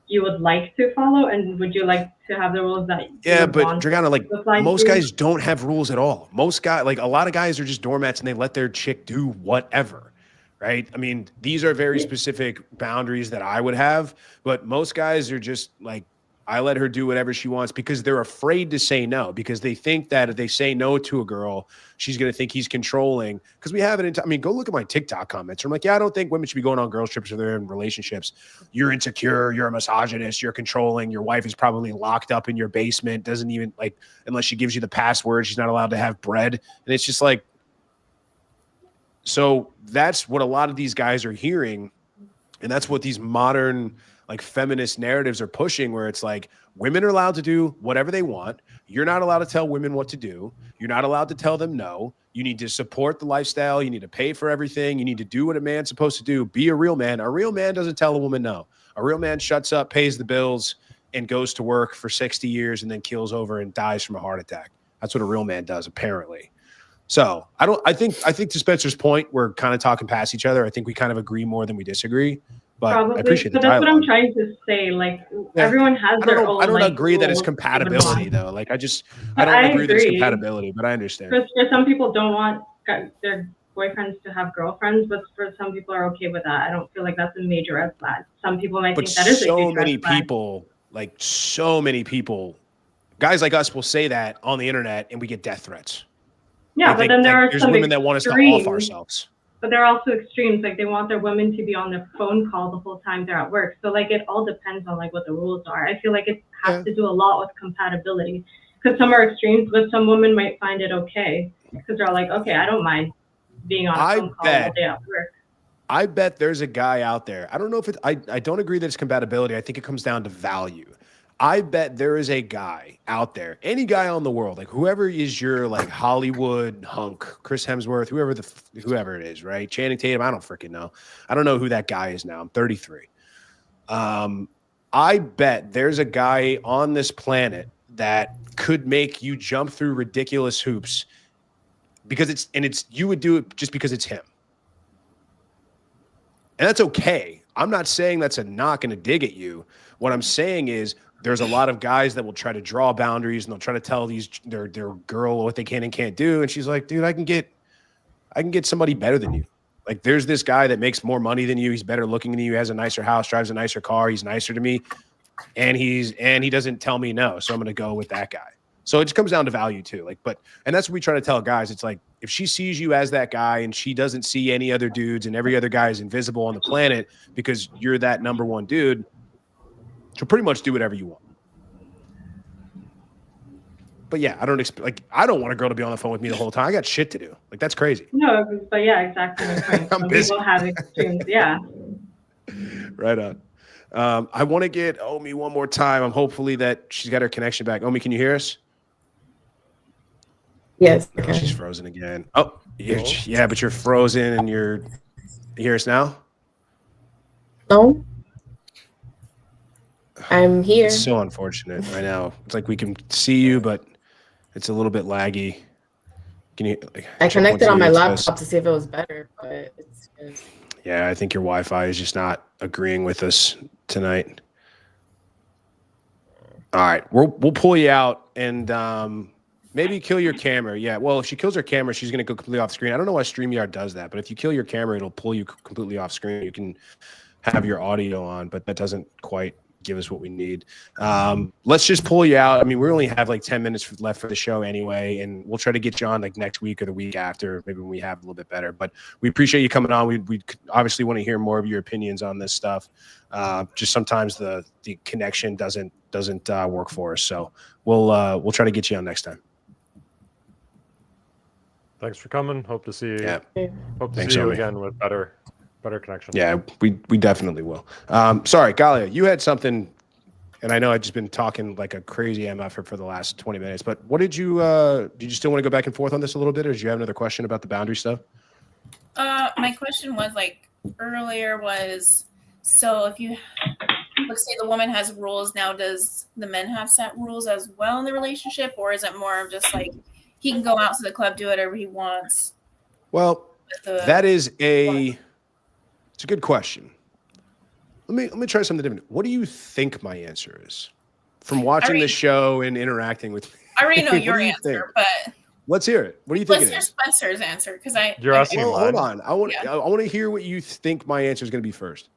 S3: you would like to follow, and would you like to have the rules that
S1: but Dragana, like most guys don't have rules at all. Most guys, like a lot of guys are just doormats and they let their chick do whatever, right? I mean, these are very specific boundaries that I would have, but most guys are just like, I let her do whatever she wants because they're afraid to say no, because they think that if they say no to a girl, she's going to think he's controlling. Because we have it. I mean, go look at my TikTok comments. I'm like, yeah, I don't think women should be going on girls trips if they're in relationships. You're insecure. You're a misogynist. You're controlling. Your wife is probably locked up in your basement. Doesn't even like, unless she gives you the password, she's not allowed to have bread. And it's just like, so that's what a lot of these guys are hearing. And that's what these modern like feminist narratives are pushing, where it's like women are allowed to do whatever they want. You're not allowed to tell women what to do. You're not allowed to tell them no. You need to support the lifestyle. You need to pay for everything. You need to do what a man's supposed to do. Be a real man. A real man doesn't tell a woman no. A real man shuts up, pays the bills, and goes to work for 60 years and then keels over and dies from a heart attack. That's what a real man does, apparently. So I think to Spencer's point, we're kind of talking past each other. I think we kind of agree more than we disagree. But
S3: probably,
S1: I appreciate the
S3: that's
S1: dialogue.
S3: what I'm trying to say. Like everyone has their own.
S1: I don't
S3: like,
S1: agree that it's
S3: rules
S1: compatibility though. Like I don't agree that it's compatibility, but I understand.
S3: For some people don't want their boyfriends to have girlfriends, but for some people are okay with that. I don't feel like that's a major red flag. Some people might think that is a huge red flag.
S1: So many people, guys like us will say that on the internet and we get death threats.
S3: Yeah, but then there's
S1: women that want us to off ourselves.
S3: But there are also extremes, like they want their women to be on their phone call the whole time they're at work. So like it all depends on like what the rules are. I feel like it has to do a lot with compatibility, because some are extremes, but some women might find it okay because they're like, okay, I don't mind being on a phone call all day at work.
S1: I bet there's a guy out there. I don't know if I don't agree that it's compatibility. I think it comes down to value. I bet there is a guy out there, any guy on the world, like whoever is your like Hollywood hunk, Chris Hemsworth, whoever it is, right? Channing Tatum, I don't freaking know. I don't know who that guy is now. I'm 33. I bet there's a guy on this planet that could make you jump through ridiculous hoops because you would do it just because it's him. And that's okay. I'm not saying that's a knock and a dig at you. What I'm saying is there's a lot of guys that will try to draw boundaries and they'll try to tell their girl what they can and can't do. And she's like, dude, I can get somebody better than you. Like there's this guy that makes more money than you. He's better looking than you, has a nicer house, drives a nicer car. He's nicer to me. And he doesn't tell me no. So I'm going to go with that guy. So it just comes down to value too. And that's what we try to tell guys. It's like, if she sees you as that guy and she doesn't see any other dudes and every other guy is invisible on the planet because you're that number one dude, she'll pretty much do whatever you want. But yeah, I don't want a girl to be on the phone with me the whole time. I got shit to do. Like, that's crazy.
S3: No, but yeah, exactly my point.
S1: I'm
S3: Some
S1: busy.
S3: people have extremes. Yeah.
S1: Right on. I want to get Omi one more time. I'm hopefully that she's got her connection back. Omi, can you hear us?
S5: Yes.
S1: No, she's frozen again. Oh, yeah, but you're frozen and you hear us now?
S5: No. I'm here.
S1: It's so unfortunate right now. It's like we can see you, but it's a little bit laggy. Can you?
S5: I connected on my laptop to see if it was better, but it's just...
S1: Yeah, I think your Wi-Fi is just not agreeing with us tonight. All right, we'll pull you out and maybe kill your camera. Yeah, well, if she kills her camera, she's going to go completely off screen. I don't know why StreamYard does that, but if you kill your camera, it'll pull you completely off screen. You can have your audio on, but that doesn't quite give us what we need. Let's just pull you out. I mean, we only have like 10 minutes left for the show anyway, and we'll try to get you on like next week or the week after, maybe when we have a little bit better. But we appreciate you coming on. We obviously want to hear more of your opinions on this stuff. Just sometimes the connection doesn't work for us, so we'll try to get you on next time.
S7: Thanks for coming. Hope to see you.
S1: Yeah.
S7: Hope to
S1: Thanks,
S7: see you
S1: Omi.
S7: again with better connection.
S1: Yeah, we definitely will. Sorry, Galia, you had something, and I know I've just been talking like a crazy MF for the last 20 minutes, but what did you still want to go back and forth on this a little bit, or did you have another question about the boundary stuff?
S6: My question was like earlier was, so if you, let's say the woman has rules now, does the men have set rules as well in the relationship, or is it more of just like he can go out to the club, do whatever he wants?
S1: Well, that is it's a good question. Let me try something different. What do you think my answer is from watching the show and interacting with me?
S6: I already know your answer, but
S1: let's hear it. What do you think?
S6: Let's hear Spencer's answer, because
S7: you're asking.
S1: Well, hold on. I want to hear what you think my answer is going to be first,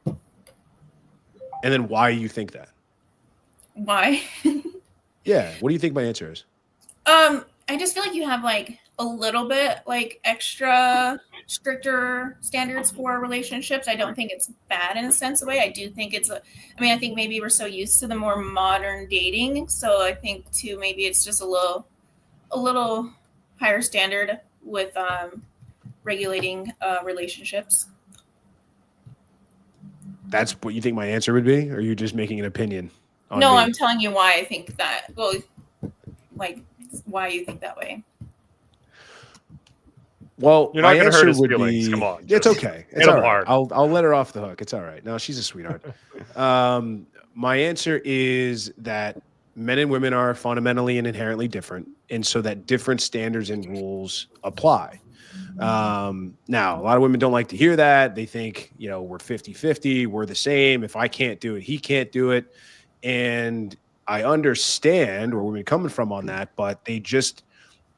S1: and then why you think that.
S6: Why?
S1: Yeah. What do you think my answer is?
S6: I just feel like you have like a little bit like extra stricter standards for relationships. I don't think it's bad in a sense of way. I do think I think maybe we're so used to the more modern dating. So I think too, maybe it's just a little higher standard with regulating relationships.
S1: That's what you think my answer would be? Or are you just making an opinion?
S6: No, I'm telling you why I think that. Well, like why you think that way.
S1: Well,
S7: you're not
S1: my
S7: gonna
S1: answer
S7: hurt his
S1: would
S7: feelings.
S1: be,
S7: Come on,
S1: it's okay. It's all right.
S7: hard.
S1: I'll let her off the hook. It's all right. No, she's a sweetheart. My answer is that men and women are fundamentally and inherently different, and so that different standards and rules apply. Now, a lot of women don't like to hear that. They think, we're 50-50, we're the same. If I can't do it, he can't do it. And I understand where women are coming from on that, but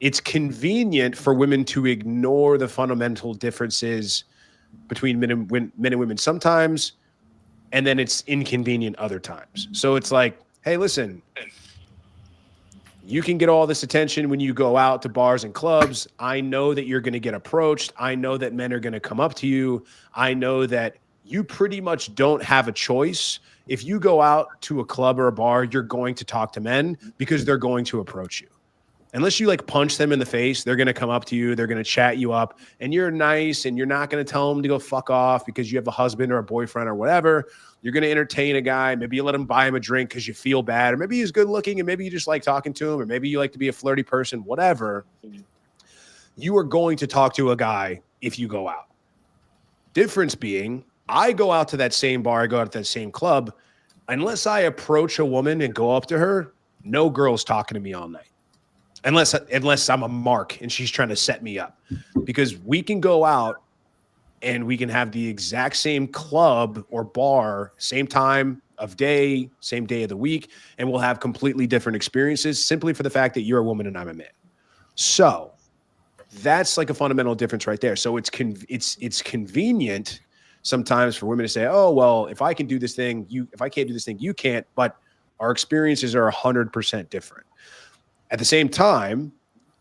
S1: it's convenient for women to ignore the fundamental differences between men and women sometimes, and then it's inconvenient other times. So it's like, hey, listen, you can get all this attention when you go out to bars and clubs. I know that you're going to get approached. I know that men are going to come up to you. I know that you pretty much don't have a choice. If you go out to a club or a bar, you're going to talk to men because they're going to approach you. Unless you like punch them in the face, they're going to come up to you. They're going to chat you up, and you're nice, and you're not going to tell them to go fuck off because you have a husband or a boyfriend or whatever. You're going to entertain a guy. Maybe you let him buy him a drink because you feel bad, or maybe he's good looking and maybe you just like talking to him, or maybe you like to be a flirty person, whatever. You are going to talk to a guy if you go out. Difference being, I go out to that same bar, I go out to that same club. Unless I approach a woman and go up to her, no girl's talking to me all night. Unless I'm a mark and she's trying to set me up. Because we can go out and we can have the exact same club or bar, same time of day, same day of the week, and we'll have completely different experiences simply for the fact that you're a woman and I'm a man. So that's like a fundamental difference right there. So it's convenient sometimes for women to say, oh, well, if I can do this thing, if I can't do this thing, you can't, but our experiences are 100% different. At the same time,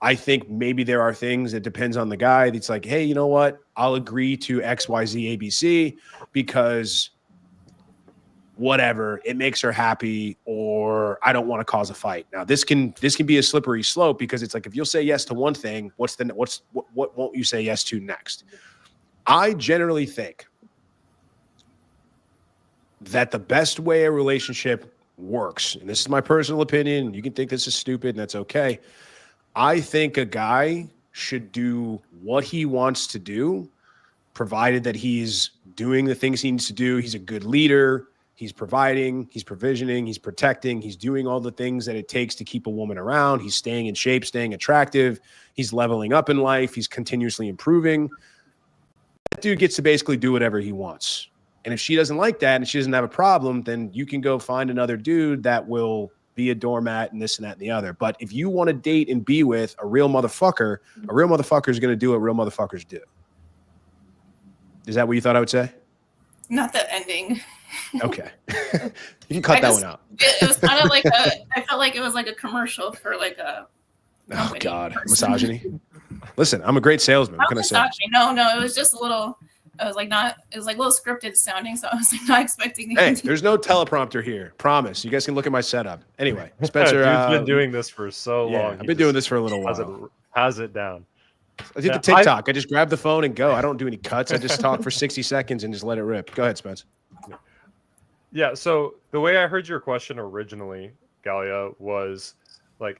S1: I think maybe there are things that depends on the guy that's like, hey, you know what? I'll agree to X, Y, Z, ABC because whatever, it makes her happy, or I don't want to cause a fight. Now, this can be a slippery slope because it's like, if you'll say yes to one thing, what won't you say yes to next? I generally think that the best way a relationship works, and this is my personal opinion, you can think this is stupid and that's okay. I think a guy should do what he wants to do, provided that he's doing the things he needs to do. He's a good leader. He's providing, he's provisioning, he's protecting, he's doing all the things that it takes to keep a woman around. He's staying in shape, staying attractive. He's leveling up in life. He's continuously improving. That dude gets to basically do whatever he wants. And if she doesn't like that and she doesn't have a problem, then you can go find another dude that will be a doormat and this and that and the other. But if you want to date and be with a real motherfucker is going to do what real motherfuckers do. Is that what you thought I would say?
S6: Not the ending.
S1: Okay. You can cut that one out.
S6: It was kind of like I felt like it was like a commercial for like a
S1: oh God, misogyny. Listen, I'm a great salesman. What can I say?
S6: No, it was just a little. It was like a little scripted sounding, so I was like not expecting.
S1: Hey, there's no teleprompter here. Promise. You guys can look at my setup. Anyway, Spencer,
S7: Dude's been doing this for so long.
S1: I've been doing this for a little while.
S7: Has it down.
S1: I did the TikTok. I just grab the phone and go. I don't do any cuts. I just talk for 60 seconds and just let it rip. Go ahead, Spence.
S7: Yeah, so the way I heard your question originally, Galia, was like,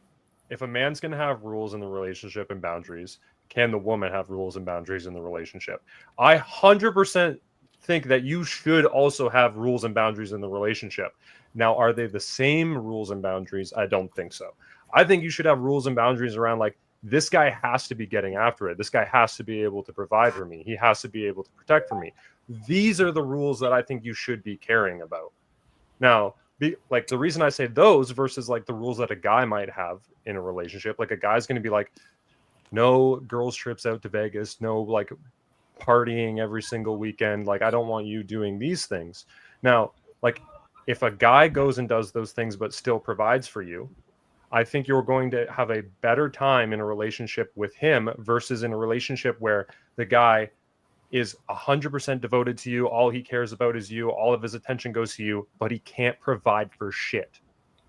S7: if a man's going to have rules in the relationship and boundaries, can the woman have rules and boundaries in the relationship? I 100% think that you should also have rules and boundaries in the relationship. Now, are they the same rules and boundaries? I don't think so. I think you should have rules and boundaries around like, this guy has to be getting after it. This guy has to be able to provide for me. He has to be able to protect for me. These are the rules that I think you should be caring about. Now, like the reason I say those versus like the rules that a guy might have in a relationship, like a guy's going to be like, no girls trips out to Vegas, no like partying every single weekend. Like, I don't want you doing these things. Now, like if a guy goes and does those things, but still provides for you, I think you're going to have a better time in a relationship with him versus in a relationship where the guy is 100% devoted to you. All he cares about is you. All of his attention goes to you, but he can't provide for shit.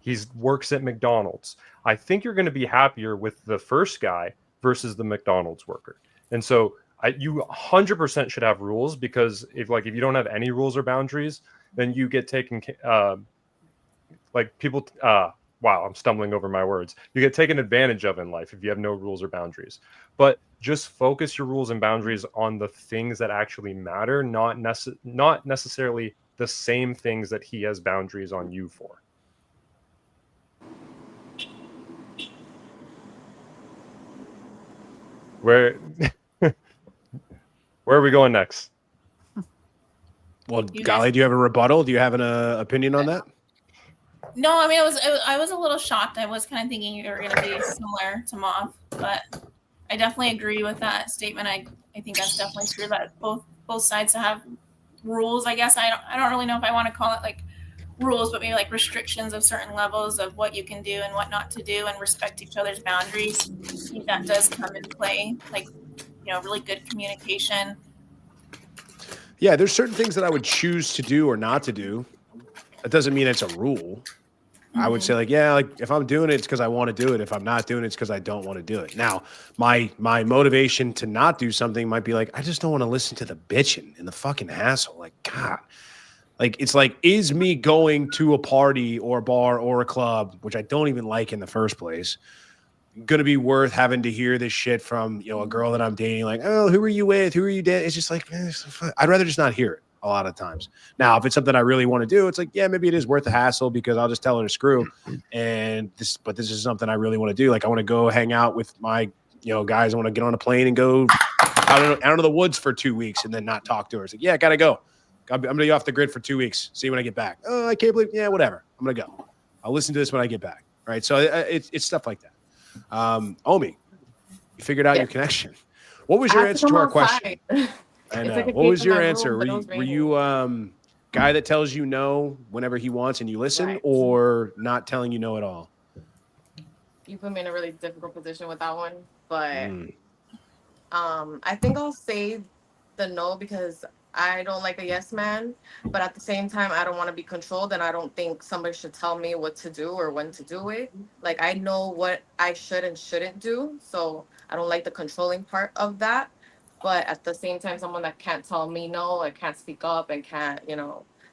S7: He works at McDonald's. I think you're going to be happier with the first guy versus the McDonald's worker. And so you 100% should have rules, because if you don't have any rules or boundaries, then you get taken wow, I'm stumbling over my words. You get taken advantage of in life if you have no rules or boundaries. But just focus your rules and boundaries on the things that actually matter, not necessarily the same things that he has boundaries on you for. Where are we going next?
S1: Well, Golly, do you have a rebuttal? Do you have an opinion on that?
S6: No, I mean, I was a little shocked. I was kind of thinking you were going to be similar to Moff, but I definitely agree with that statement. I think that's definitely true that both sides have rules. I guess I don't really know if I want to call it like rules, but maybe like restrictions of certain levels of what you can do and what not to do, and respect each other's boundaries. I think that does come into play, like, really good communication.
S1: Yeah, there's certain things that I would choose to do or not to do. That doesn't mean it's a rule. I would say if I'm doing it, it's because I want to do it. If I'm not doing it, it's because I don't want to do it. Now, my motivation to not do something might be like, I just don't want to listen to the bitching and the fucking hassle. Like, God, like, it's like, is me going to a party or a bar or a club, which I don't even like in the first place, going to be worth having to hear this shit from, a girl that I'm dating? Like, oh, who are you with? Who are you dating? It's just like, I'd rather just not hear it a lot of times. Now, if it's something I really want to do, it's like, yeah, maybe it is worth the hassle because I'll just tell her to screw. But this is something I really want to do. Like, I want to go hang out with my, guys. I want to get on a plane and go out of the woods for 2 weeks and then not talk to her. It's like, yeah, I gotta go. I'm gonna be off the grid for 2 weeks. See you when I get back. Oh, I can't believe. Yeah, whatever. I'm gonna go. I'll listen to this when I get back. Right. So it's stuff like that. Omi, you figured out your connection. What was your answer to our question? I know.
S5: Like
S1: what was your answer? Were you guy that tells you no whenever he wants and you listen, or not telling you no at all?
S5: You put me in a really difficult position with that one, but I think I'll say the no because I don't like a yes man, but at the same time, I don't want to be controlled, and I don't think somebody should tell me what to do or when to do it. Like, I know what I should and shouldn't do, so I don't like the controlling part of that. But at the same time, someone that can't tell me no, and can't speak up, and can't,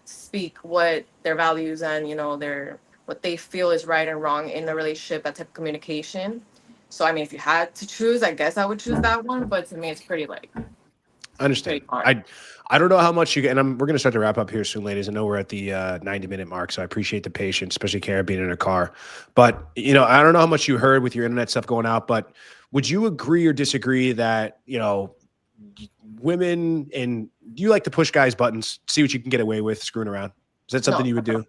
S5: speak what their values and, what they feel is right and wrong in a relationship, that type of communication. So, I mean, if you had to choose, I guess I would choose that one, but to me, it's pretty,
S1: I understand. I don't know how much you get, and we're going to start to wrap up here soon, ladies. I know we're at the 90-minute mark, so I appreciate the patience, especially Karen being in her car. But, I don't know how much you heard with your internet stuff going out, but would you agree or disagree that, women, and do you like to push guys' buttons, see what you can get away with screwing around? Is that something you would do?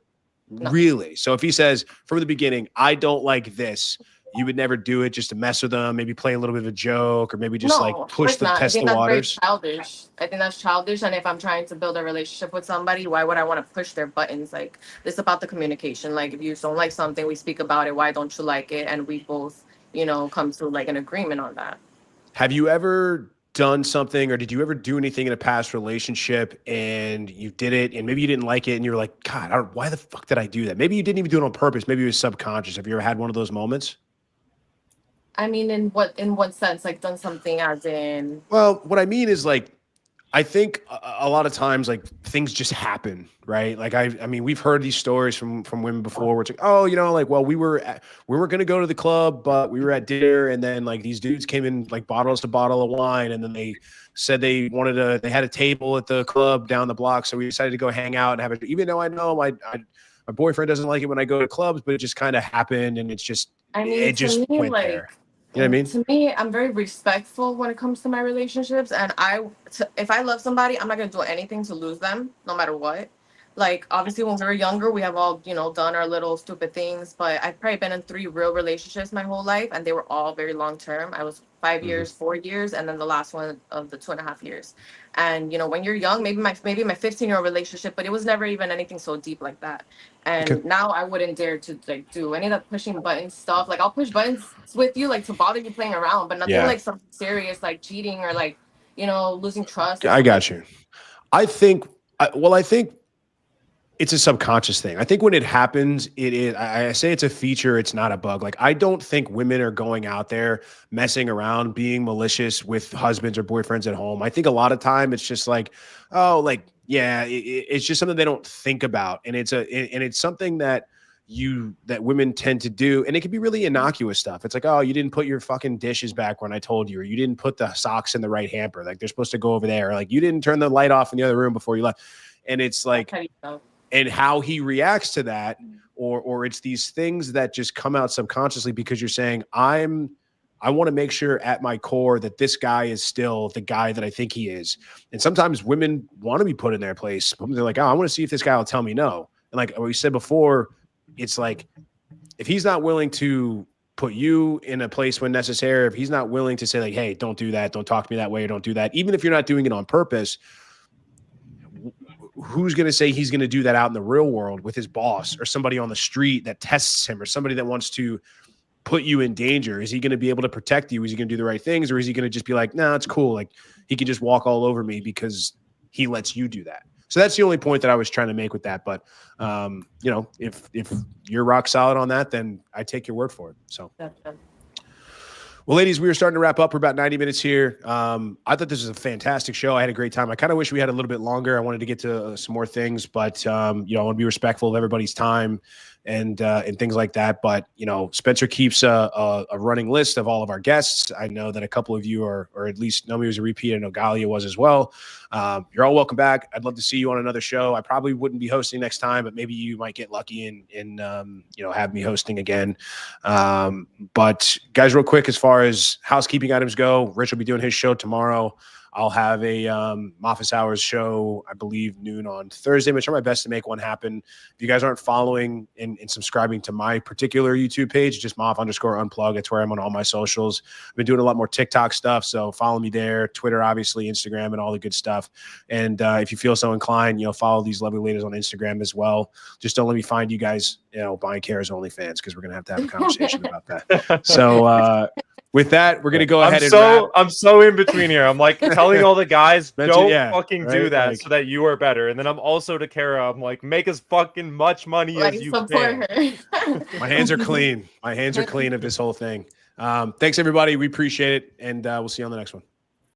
S1: No. Really? So if he says from the beginning, I don't like this, you would never do it just to mess with them, maybe play a little bit of a joke, or maybe just push the test the waters?
S5: Childish. I think that's childish. And if I'm trying to build a relationship with somebody, why would I want to push their buttons? Like, this is about the communication. Like, if you don't like something, we speak about it. Why don't you like it? And we both, come to an agreement on that.
S1: Have you ever done something, or did you ever do anything in a past relationship and you did it and maybe you didn't like it and you're like, God, why the fuck did I do that? Maybe you didn't even do it on purpose. Maybe it was subconscious. Have you ever had one of those moments?
S5: I mean, in what sense? Like, done something as in?
S1: Well, what I mean is, I think a lot of times, things just happen, right? Like, I mean, we've heard these stories from women before where it's like, oh, well, we were going to go to the club, but we were at dinner, and then these dudes came in bottles to bottle of wine, and then they said they had a table at the club down the block, so we decided to go hang out and have it. Even though I know my boyfriend doesn't like it when I go to clubs, but it just kind of happened, and it's just it just went there. You know what I mean?
S5: To me, I'm very respectful when it comes to my relationships. And if I love somebody, I'm not going to do anything to lose them, no matter what. Like, obviously, when we were younger, we have all, done our little stupid things. But I've probably been in 3 real relationships my whole life. And they were all very long term. I was 5 years, 4 years, and then the last one of the 2.5 years. And, when you're young, maybe my 15-year-old relationship, but it was never even anything so deep like that. And now I wouldn't dare to do any of that pushing buttons stuff. Like, I'll push buttons with you, to bother you playing around, but nothing something serious, like cheating or losing trust.
S1: I got you. I think it's a subconscious thing. I think when it happens, it is, I say it's a feature, it's not a bug. Like, I don't think women are going out there messing around, being malicious with husbands or boyfriends at home. I think a lot of time it's just it's just something they don't think about. And it's something that women tend to do. And it can be really innocuous stuff. It's like, oh, you didn't put your fucking dishes back when I told you, or you didn't put the socks in the right hamper. Like, they're supposed to go over there. Or you didn't turn the light off in the other room before you left. And it's and how he reacts to that, or it's these things that just come out subconsciously because you're saying, I want to make sure at my core that this guy is still the guy that I think he is. And sometimes women want to be put in their place. They're like, oh, I want to see if this guy will tell me no. And like we said before, it's like, if he's not willing to put you in a place when necessary, if he's not willing to say hey, don't do that, don't talk to me that way, or don't do that, even if you're not doing it on purpose, who's going to say he's going to do that out in the real world with his boss or somebody on the street that tests him, or somebody that wants to put you in danger? Is he going to be able to protect you? Is he going to do the right things? Or is he going to just be like, nah, it's cool. Like, he can just walk all over me because he lets you do that. So that's the only point that I was trying to make with that. But, if you're rock solid on that, then I take your word for it. So. Well, ladies, we are starting to wrap up. We're about 90 minutes here. I thought this was a fantastic show. I had a great time. I kind of wish we had a little bit longer. I wanted to get to some more things, but I want to be respectful of everybody's time. and things like that. But Spencer keeps a running list of all of our guests. I know that a couple of you are, or at least Nomi was a repeat. I know Galia was as well. You're all welcome back. I'd love to see you on another show. I probably wouldn't be hosting next time, but maybe you might get lucky and have me hosting again. But guys, real quick, as far as housekeeping items go, Rich will be doing his show tomorrow. I'll have a Office Hours show, I believe, noon on Thursday. I'm going to try my best to make one happen. If you guys aren't following and subscribing to my particular YouTube page, just Moff_unplug. It's where I'm on all my socials. I've been doing a lot more TikTok stuff, so follow me there. Twitter, obviously, Instagram, and all the good stuff. And if you feel so inclined, follow these lovely ladies on Instagram as well. Just don't let me find you guys, buying Kara's OnlyFans, because we're going to have a conversation about that. So with that, we're going to go ahead and wrap.
S7: I'm so in between here. I'm like telling all the guys, don't fucking do that so that you are better. And then I'm also to Kara, I'm like, make as fucking much money as you can.
S5: Her.
S1: My hands are clean. My hands are clean of this whole thing. Thanks, everybody. We appreciate it. And we'll see you on the next one.